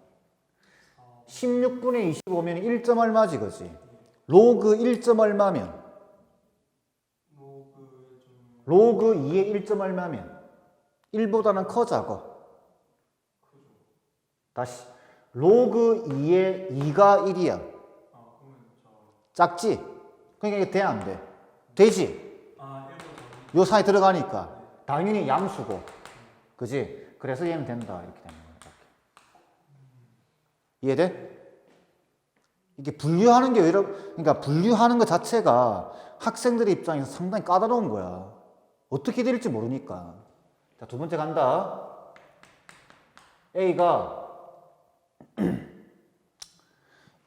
16분의 25면 1점 얼마지 그지? 로그 1점 얼마면? 로그 2의 1점 얼마면? 1보다는 커 작어? 다시 로그 2의 2가 1이야. 작지? 그러니까 이게 돼 안 돼? 되지? 요 사이 들어가니까 당연히 양수고 그지? 그래서 얘는 된다 이렇게 되는 거야. 이해돼? 이게 분류하는 게 왜 그러니까 분류하는 것 자체가 학생들의 입장에서 상당히 까다로운 거야. 어떻게 될지 모르니까. 자, 두 번째 간다. A가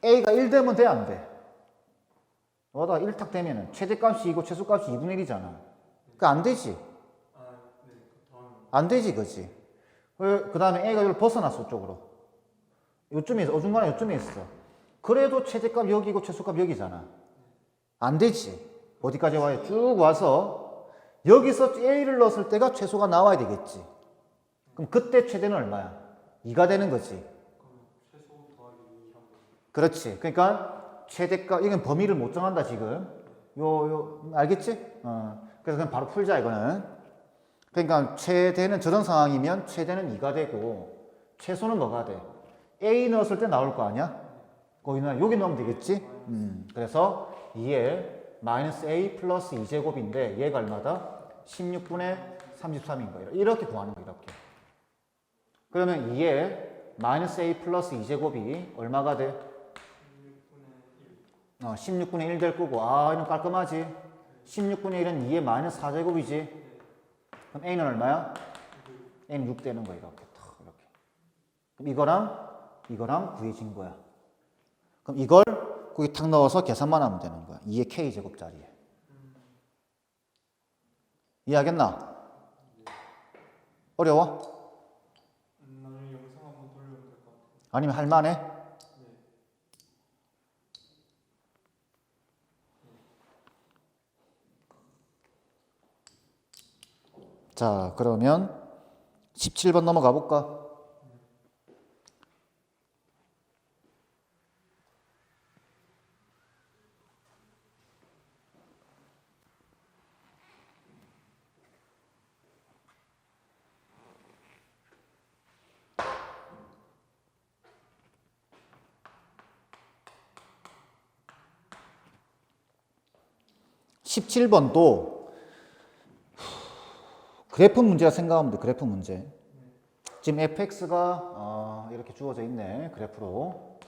1 되면 돼, 안 돼? 너다 1탁 되면은 최대값이 이고 최소값이 2분의 1이잖아. 그러니까 안 되지? 안 되지, 그지? 그 다음에 A가 이걸 벗어났어, 쪽으로. 요쯤에 있어, 어중간에 요쯤에 있어. 그래도 최대값 여기고 최소값 여기잖아. 안 되지? 어디까지 와요? 쭉 와서 여기서 A를 넣었을 때가 최소가 나와야 되겠지. 그럼 그때 최대는 얼마야? 2가 되는 거지. 그렇지. 그러니까 최대값, 이건 범위를 못 정한다 지금. 알겠지? 그래서 그냥 바로 풀자 이거는. 그러니까 최대는 저런 상황이면 최대는 2가 되고 최소는 뭐가 돼? A 넣었을 때 나올 거 아니야? 여기 넣으면 되겠지? 그래서 2에 마이너스 A 플러스 2제곱인데 얘가 얼마다? 16분의 33인 거예요. 이렇게 구하는 거예요. 이렇게. 그러면 2에 마이너스 A 플러스 2제곱이 얼마가 돼? 16분의 1 될 거고, 이건 깔끔하지? 16분의 1은 2의 마이너스 4제곱이지? 그럼 A는 얼마야? A는 6 되는 거야, 이렇게. 그럼 이거랑 구해진 거야. 그럼 이걸 거기 탁 넣어서 계산만 하면 되는 거야. 2의 K제곱짜리에. 이해하겠나? 어려워? 나중에 영상 한번 돌려면 될 것 같아요. 아니면 할만해? 자, 그러면 17번 넘어가 볼까? (17번도) 그래프 문제라 생각하면 돼. 그래프 문제. 지금 fx가 이렇게 주어져 있네. 그래프로.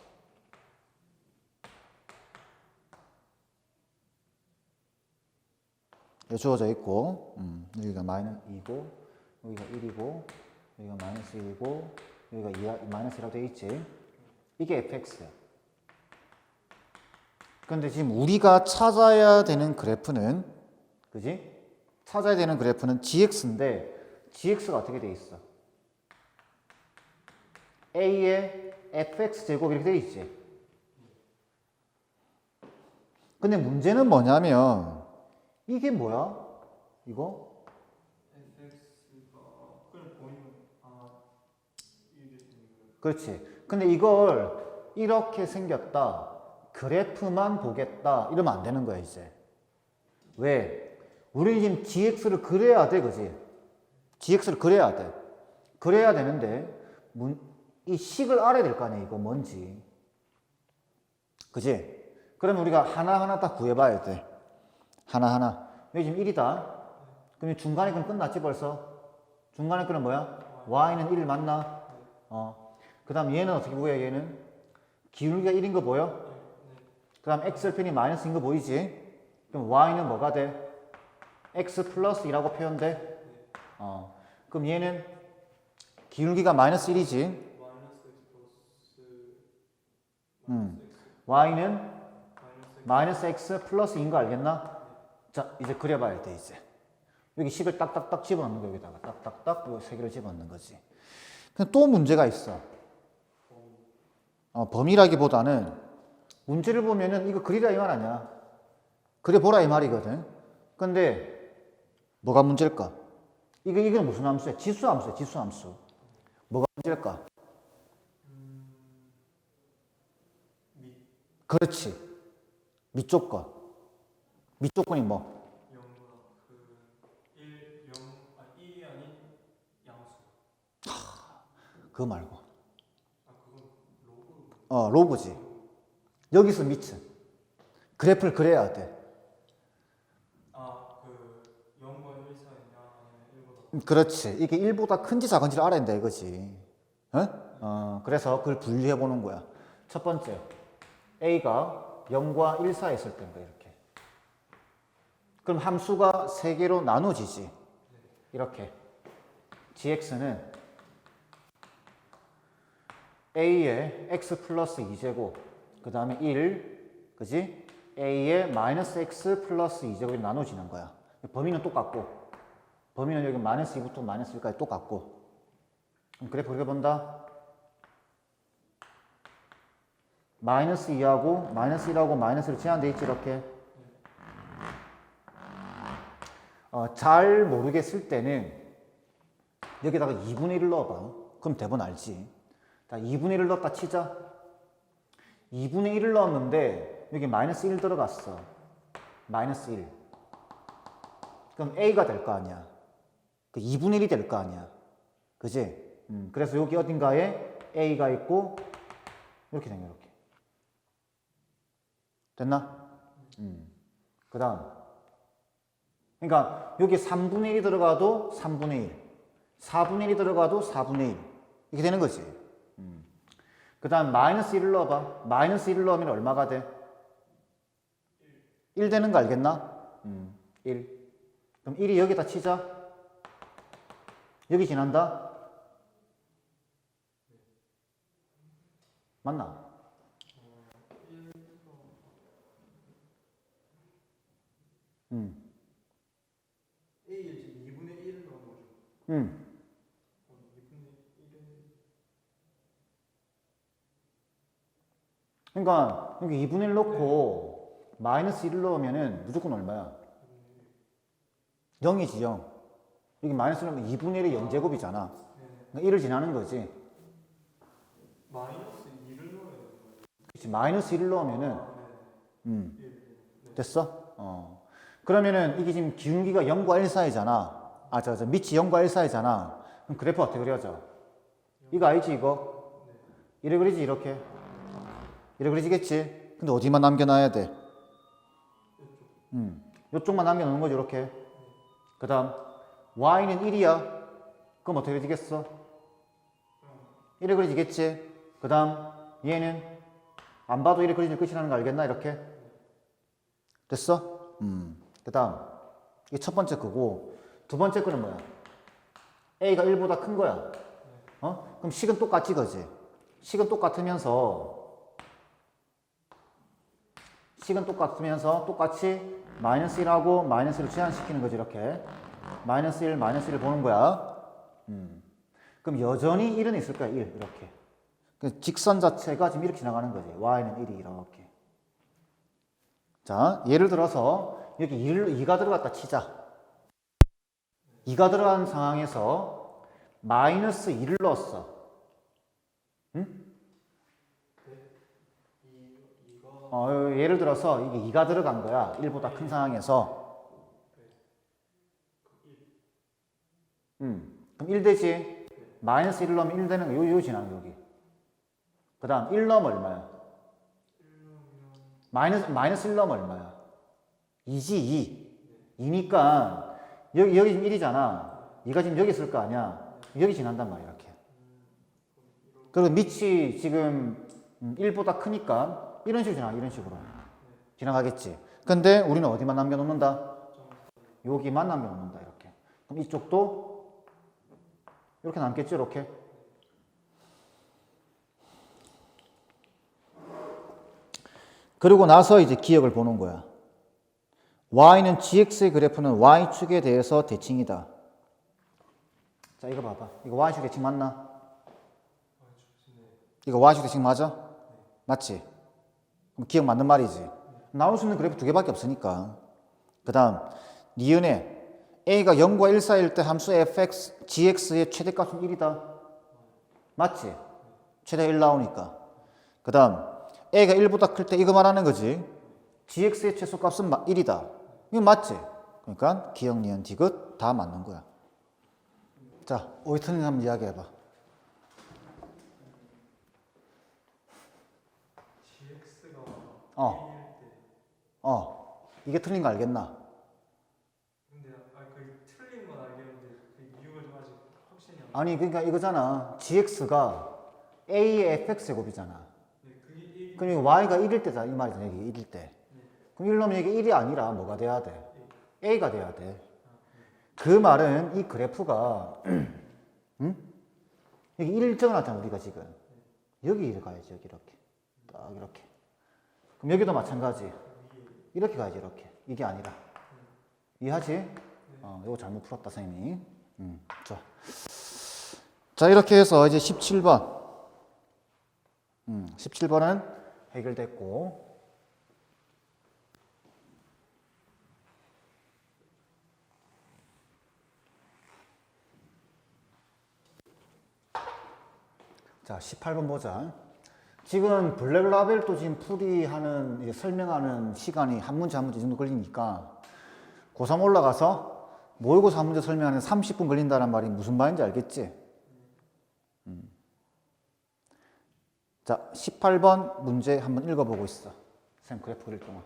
이렇게 주어져 있고 여기가 마이너스 2고 여기가 1이고 여기가 마이너스 1이고 여기가 마이너스 1이라고 되어 있지. 이게 fx야. 근데 지금 우리가 찾아야 되는 그래프는 그지? 찾아야 되는 그래프는 gx인데 gx가 어떻게 돼 있어? a의 fx 제곱 이렇게 돼 있지. 근데 문제는 뭐냐면 이게 뭐야? 이거? fx가 그냥 보이는 이게 되는 거예요. 그렇지. 근데 이걸 이렇게 생겼다. 그래프만 보겠다. 이러면 안 되는 거야, 이제. 왜? 우리는 지금 gx를 그려야 돼, 그지? gx를 그려야 돼. 그래야 되는데 이 식을 알아야 될 거 아니야, 이거 뭔지. 그지? 그러면 우리가 하나하나 다 구해봐야 돼. 하나하나. 여기 지금 1이다. 그럼 중간에 건 끝났지 벌써? 중간에 거는 뭐야? y는 1 맞나? 그 다음 얘는 어떻게 구해, 얘는? 기울기가 1인 거 보여? 그 다음 x절편이 마이너스인 거 보이지? 그럼 y는 뭐가 돼? x 플러스 2라고 표현돼? 그럼 얘는 기울기가 마이너스 1이지? y는 마이너스 x 플러스 2인 거 알겠나? 자, 이제 그려봐야 돼, 이제. 여기 식을 딱딱딱 집어넣는 거, 여기다가. 딱딱딱, 요 세 개를 집어넣는 거지. 근데 또 문제가 있어. 범위라기보다는 문제를 보면은 이거 그리라 이 말 아니야. 그려보라 이 말이거든. 근데 뭐가 문제일까? 이건 무슨 함수야? 지수함수야, 지수함수. 뭐가 문제일까? 그렇지. 밑조건. 밑조건이 뭐? 1이 아닌 양수. 그거 말고. 그건 로그. 로그지. 여기서 밑은. 그래프를 그려야 돼. 0과 1 사이냐 아니면 1보다. 그렇지. 이게 1보다 큰지 작은지를 알아야 된다 이거지. 그래서 그걸 분리해 보는 거야. 첫 번째. A가 0과 1 사이에 있을 때인 거야, 이렇게. 그럼 함수가 3개로 나눠지지. 이렇게. gx는 a의 x 플러스 2제곱, 그 다음에 1, 그지? a의 마이너스 x 플러스 2제곱이 나눠지는 거야. 범위는 똑같고, 범위는 여기 마이너스 2부터 마이너스 1까지 똑같고. 그럼 그래프 그려본다. 마이너스 2하고 마이너스 1하고 마이너스로 제한돼 있지, 이렇게. 잘 모르겠을 때는 여기다가 2분의 1을 넣어봐. 그럼 대본 알지. 자, 2분의 1을 넣었다 치자. 2분의 1을 넣었는데 여기 마이너스 1 들어갔어. 마이너스 1. 그럼 A가 될 거 아니야. 그 2분의 1이 될 거 아니야. 그지? 그래서 여기 어딘가에 A가 있고 이렇게 된 거야, 이렇게. 됐나? 그 다음. 그러니까 여기 3분의 1이 들어가도 3분의 1. 4분의 1이 들어가도 4분의 1. 이렇게 되는 거지. 그 다음 마이너스 1을 넣어봐. 마이너스 1을 넣으면 얼마가 돼? 1 되는 거 알겠나? 1. 그럼 1이 여기다 치자. 여기 지난다? 맞나? A에 지금 2분의 1을 넣은 거죠. 2분의 1은 그러니까 여기 2분의 1 넣고 마이너스 1을 넣으면은 무조건 얼마야? 0이지 0. 여기 마이너스 1 넣으면 2분의 1이 0제곱이잖아. 그러니까 1을 지나는 거지. 마이너스 2를 넣어야 되는 거예요. 그렇지. 마이너스 1을 넣으면은 됐어? 그러면은 이게 지금 기울기가 0과 1 사이잖아. 밑이 0과 1 사이잖아. 그럼 그래프 어떻게 그려져? 이거 알지, 이거? 이래 그리지, 이렇게. 이래 그리지겠지? 근데 어디만 남겨놔야 돼? 이쪽만 남겨놓는 거지, 이렇게. 그 다음, y는 1이야. 그럼 어떻게 그리지겠어? 이래 그리지겠지? 그 다음, 얘는 안 봐도 이래 그리질 끝이라는 거 알겠나, 이렇게? 됐어? 그 다음, 이게 첫 번째 거고, 두 번째 거는 뭐야? A가 1보다 큰 거야. 그럼 식은 똑같지, 그지? 식은 똑같으면서 똑같이 마이너스 1하고 마이너스 1을 제한시키는 거지 이렇게. 마이너스 1, 마이너스 1을 보는 거야. 그럼 여전히 1은 있을 거야 1 이렇게. 그 직선 자체가 지금 이렇게 지나가는 거지. y는 1이 이렇게. 자, 예를 들어서 여기 2가 들어갔다 치자. 2가 들어간 상황에서 마이너스 2를 넣었어. 응? 예를 들어서 이게 2가 들어간 거야. 1보다 큰 상황에서. 그럼 1 되지? 마이너스 1 넣으면 1 되는 거, 요 지나는 거, 여기. 그 다음 1 넣으면 얼마야? 마이너스 1 넣으면 얼마야? 2지, 2. 2니까, 여기 지금 1이잖아. 2가 지금 여기 있을 거 아니야? 여기 지난단 말이야, 이렇게. 그리고 밑이 지금 1보다 크니까, 이런 식으로 지나가, 이런 식으로. 지나가겠지. 근데 우리는 어디만 남겨놓는다? 여기만 남겨놓는다, 이렇게. 그럼 이쪽도 이렇게 남겠지, 이렇게. 그리고 나서 이제 기억을 보는 거야. y는 gx의 그래프는 y축에 대해서 대칭이다. 자, 이거 봐봐. 이거 y축 대칭 맞나? 이거 y축 대칭 맞아? 맞지? 그럼 기억 맞는 말이지. 나올 수 있는 그래프 두 개밖에 없으니까. 그 다음 니은에 a가 0과 1 사이일 때 함수 fx, gx의 최대값은 1이다. 맞지? 최대 1 나오니까. 그 다음 a가 1보다 클 때 이거 말하는 거지. gx의 최소값은 1이다. 이거 맞지? 그러니까 기억, 니은, 디귿 다 맞는 거야. 자, 오이 틀린 한번 이야기해봐. 이게 틀린 거 알겠나? 근데 그 틀린 건 알겠는데 그 이유가 좀 아직 확신이 안. 아니 그러니까 이거잖아. gx가 a의 fx제곱이잖아. 그게 그럼 이거 y가 1일 때다 이 말이잖아. 여기 1일 때. 그럼 1 넣으면 이게 1이 아니라 뭐가 돼야 돼? a가 돼야 돼. 그 말은 이 그래프가 응? 여기 1을 적어놨잖아 우리가 지금. 여기 가야지 여기 이렇게. 딱 이렇게. 그럼 여기도 마찬가지. 이렇게 가야지 이렇게. 이게 아니라. 이해하지? 이거 잘못 풀었다 선생님이. 자 이렇게 해서 이제 17번 17번은 해결됐고 자 18번 보자. 지금 블랙라벨도 지금 풀이하는 이제 설명하는 시간이 한 문제 한 문제 정도 걸리니까 고3 올라가서 모의고사 한 문제 설명하는 30분 걸린다는 말이 무슨 말인지 알겠지? 자 18번 문제 한번 읽어보고 있어. 쌤 그래프 그릴 동안.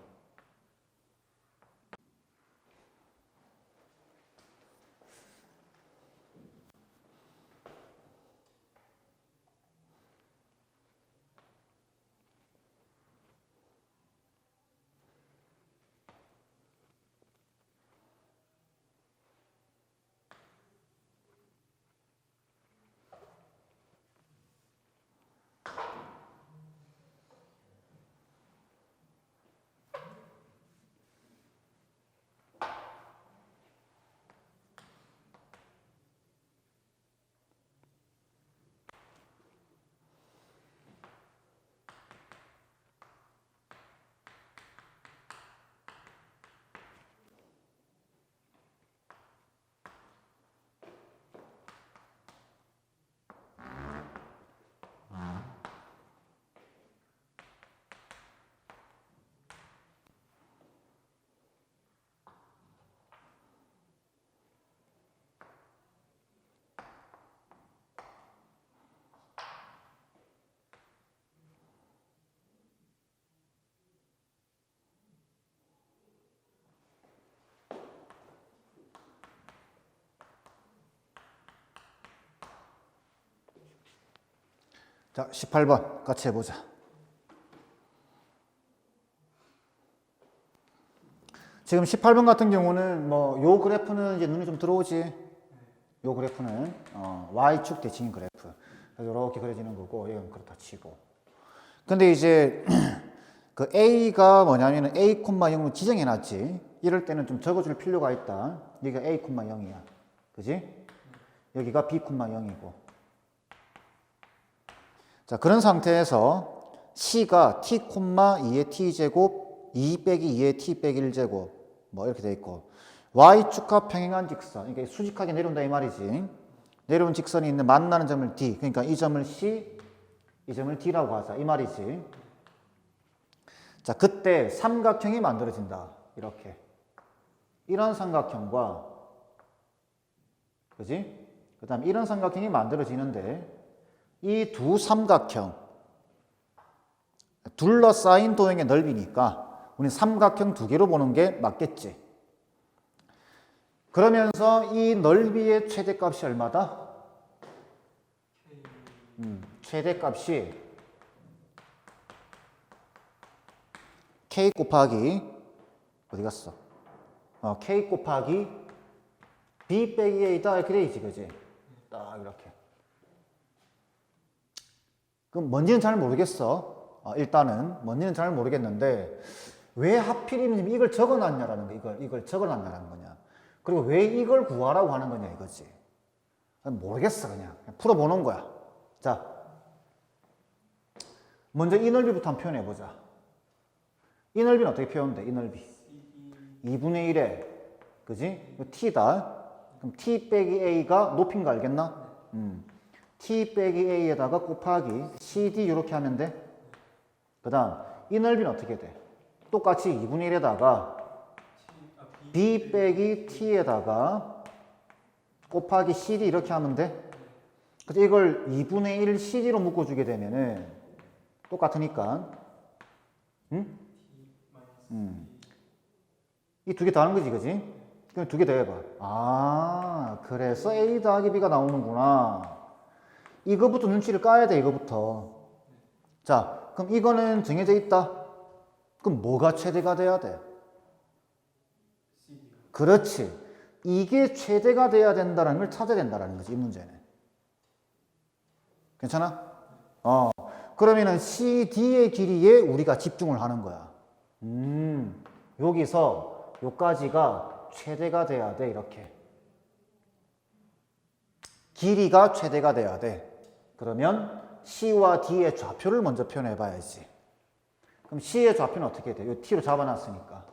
자, 18번 같이 해보자. 지금 18번 같은 경우는 뭐 요 그래프는 이제 눈에 좀 들어오지. 요 그래프는 y축 대칭인 그래프. 그래서 이렇게 그려지는 거고 이건 그렇다 치고. 근데 이제 그 a가 뭐냐면은 a, 0을 지정해 놨지. 이럴 때는 좀 적어줄 필요가 있다. 여기가 a, 0이야. 그지? 여기가 b, 0이고. 자, 그런 상태에서 c가 t, 2의 t제곱, 2 빼기 2의 t 빼기 1제곱 뭐 이렇게 돼 있고 y축과 평행한 직선, 그러니까 수직하게 내려온다 이 말이지. 내려온 직선이 있는 만나는 점을 D, 그러니까 이 점을 C, 이 점을 D라고 하자 이 말이지. 자, 그때 삼각형이 만들어진다. 이렇게 이런 삼각형과, 그지? 그 다음 이런 삼각형이 만들어지는데 이 두 삼각형 둘러싸인 도형의 넓이니까 우리 삼각형 두 개로 보는 게 맞겠지. 그러면서 이 넓이의 최대값이 얼마다? 최대값이 k 곱하기 어디 갔어? k 곱하기 b 빼기 a다 이렇게 되지, 그지? 딱 이렇게. 그럼 뭔지는 잘 모르겠어. 일단은 뭔지는 잘 모르겠는데 왜 하필이면 이걸 적어놨냐라는 거, 이걸 적어놨냐라는 거냐. 그리고 왜 이걸 구하라고 하는 거냐 이거지. 모르겠어. 그냥 풀어보는 거야. 자, 먼저 이 넓이부터 한번 표현해보자. 이 넓이는 어떻게 표현돼? 이 넓이 2분의 1에, 그지? t다. 그럼 t 빼기 a가 높인 거 알겠나? t 빼기 a에다가 곱하기 cd 이렇게 하면 돼. 그 다음 이 넓이는 어떻게 돼? 똑같이 2분의 1에다가 b 빼기 t에다가 곱하기 cd 이렇게 하면 돼. 그래서 이걸 2분의 1 cd로 묶어주게 되면은 똑같으니까, 응? 이 두 개 더 하는 거지, 그지? 그럼 두 개 더 해봐. 그래서 a 더하기 b가 나오는구나. 이거부터 눈치를 까야 돼, 이거부터. 자, 그럼 이거는 정해져 있다. 그럼 뭐가 최대가 돼야 돼? 그렇지. 이게 최대가 돼야 된다는 걸 찾아야 된다는 거지, 이 문제는. 괜찮아? 그러면은 CD의 길이에 우리가 집중을 하는 거야. 여기서 요까지가 최대가 돼야 돼, 이렇게. 길이가 최대가 돼야 돼. 그러면 C와 D의 좌표를 먼저 표현해 봐야지. 그럼 C의 좌표는 어떻게 돼? 요 T로 잡아놨으니까.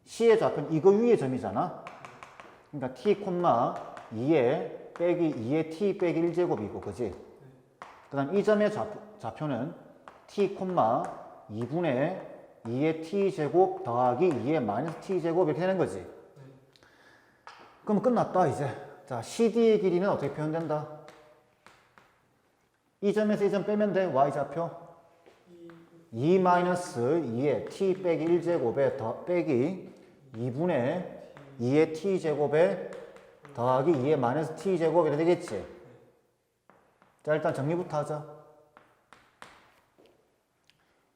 C의 좌표는 이거 위의 점이잖아. 그러니까 T, 2에 빼기 2의 T 빼기 1제곱이고, 그지? 그 다음 이 점의 좌표는 T, 2분의 2의 T제곱 더하기 2의 마이너스 T제곱 이렇게 되는 거지. 그럼 끝났다, 이제. 자, CD의 길이는 어떻게 표현된다? 이 점에서 이 점 빼면 돼. Y좌표 2 마이너스 2의 t 빼기 1제곱에 더 빼기 2분의 2의 t제곱에 더하기 2의 마이너스 t제곱 이렇게 되겠지. 자, 일단 정리부터 하자.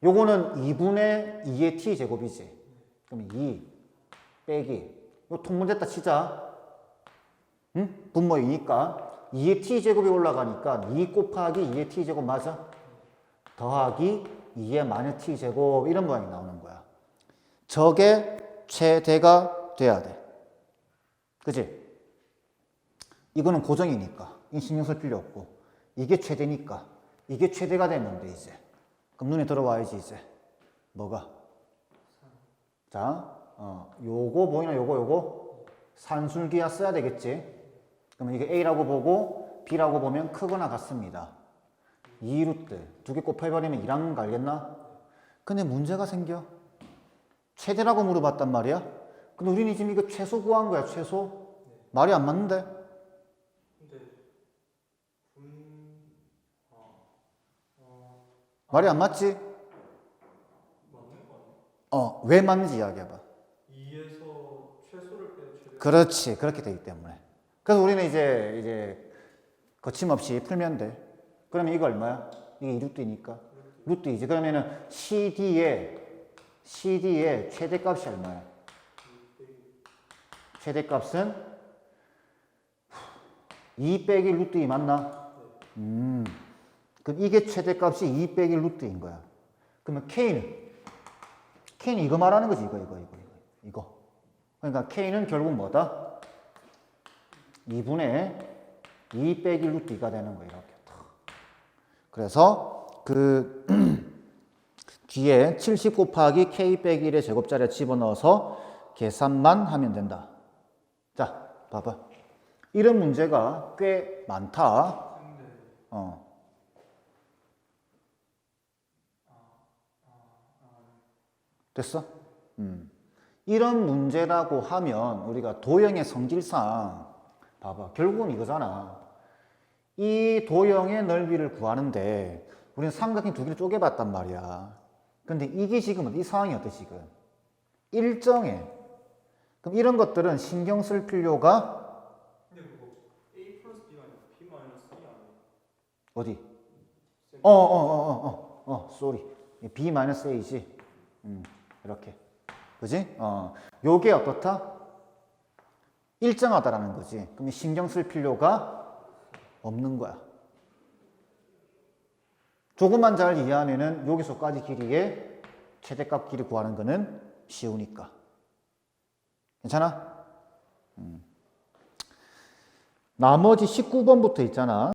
요거는 2분의 2의 t제곱이지. 그럼 2 빼기 요 통분됐다 치자. 응? 분모이니까 2의 t제곱이 올라가니까 2 곱하기 2의 t제곱 맞아? 더하기 2의 마이너스 t제곱 이런 모양이 나오는 거야. 저게 최대가 돼야 돼. 그치? 이거는 고정이니까 신경 쓸 필요 없고 이게 최대니까 이게 최대가 되면 돼 이제. 그럼 눈에 들어와야지 이제. 뭐가? 자, 요거 보이나 요거 산술기하 써야 되겠지. 그러면 이게 A라고 보고 B라고 보면 크거나 같습니다. 2루트 두 개 곱해버리면 2랑 갈겠나? 근데 문제가 생겨. 최대라고 물어봤단 말이야. 근데 우리는 지금 이거 최소 구한 거야. 최소. 말이 안 맞는데? 말이 안 맞지? 맞는 거 아니야? 왜 맞는지 이야기해봐. 2에서 최소를 빼 최대. 그렇지. 그렇게 되기 때문에. 그래서 우리는 이제 거침없이 풀면 돼. 그러면 이거 얼마야? 이게 2루트니까. 루트 2지. 그러면은 CD의 최대값이 얼마야? 최대값은 2 빼기 루트 2 맞나? 그럼 이게 최대값이 2 빼기 루트 2인 거야. 그러면 K는 이거 말하는 거지. 이거. 그러니까 K는 결국 뭐다? 2분의 2 빼기 루트 2가 되는 거예요. 이렇게. 그래서 그 뒤에 70 곱하기 K 빼기 1의 제곱자리에 집어넣어서 계산만 하면 된다. 자, 봐봐. 이런 문제가 꽤 많다. 근데 됐어? 이런 문제라고 하면 우리가 도형의 성질상 봐봐. 결국은 이거잖아. 이 도형의 넓이를 구하는데 우리는 삼각형 두 개를 쪼개봤단 말이야. 근데 이게 지금 이 상황이 어때 지금? 일정해. 그럼 이런 것들은 신경 쓸 필요가 근데 그거 A 플러스 B가 아니라 B 마이너스 E 아니에요? 어디? 쏘리. B-A지. 이렇게. 그지? 요게 어떻다? 일정하다라는 거지. 그럼 신경 쓸 필요가 없는 거야. 조금만 잘 이해하면은 여기서까지 길이의 최대값 길이 구하는 거는 쉬우니까. 괜찮아? 나머지 19번부터 있잖아.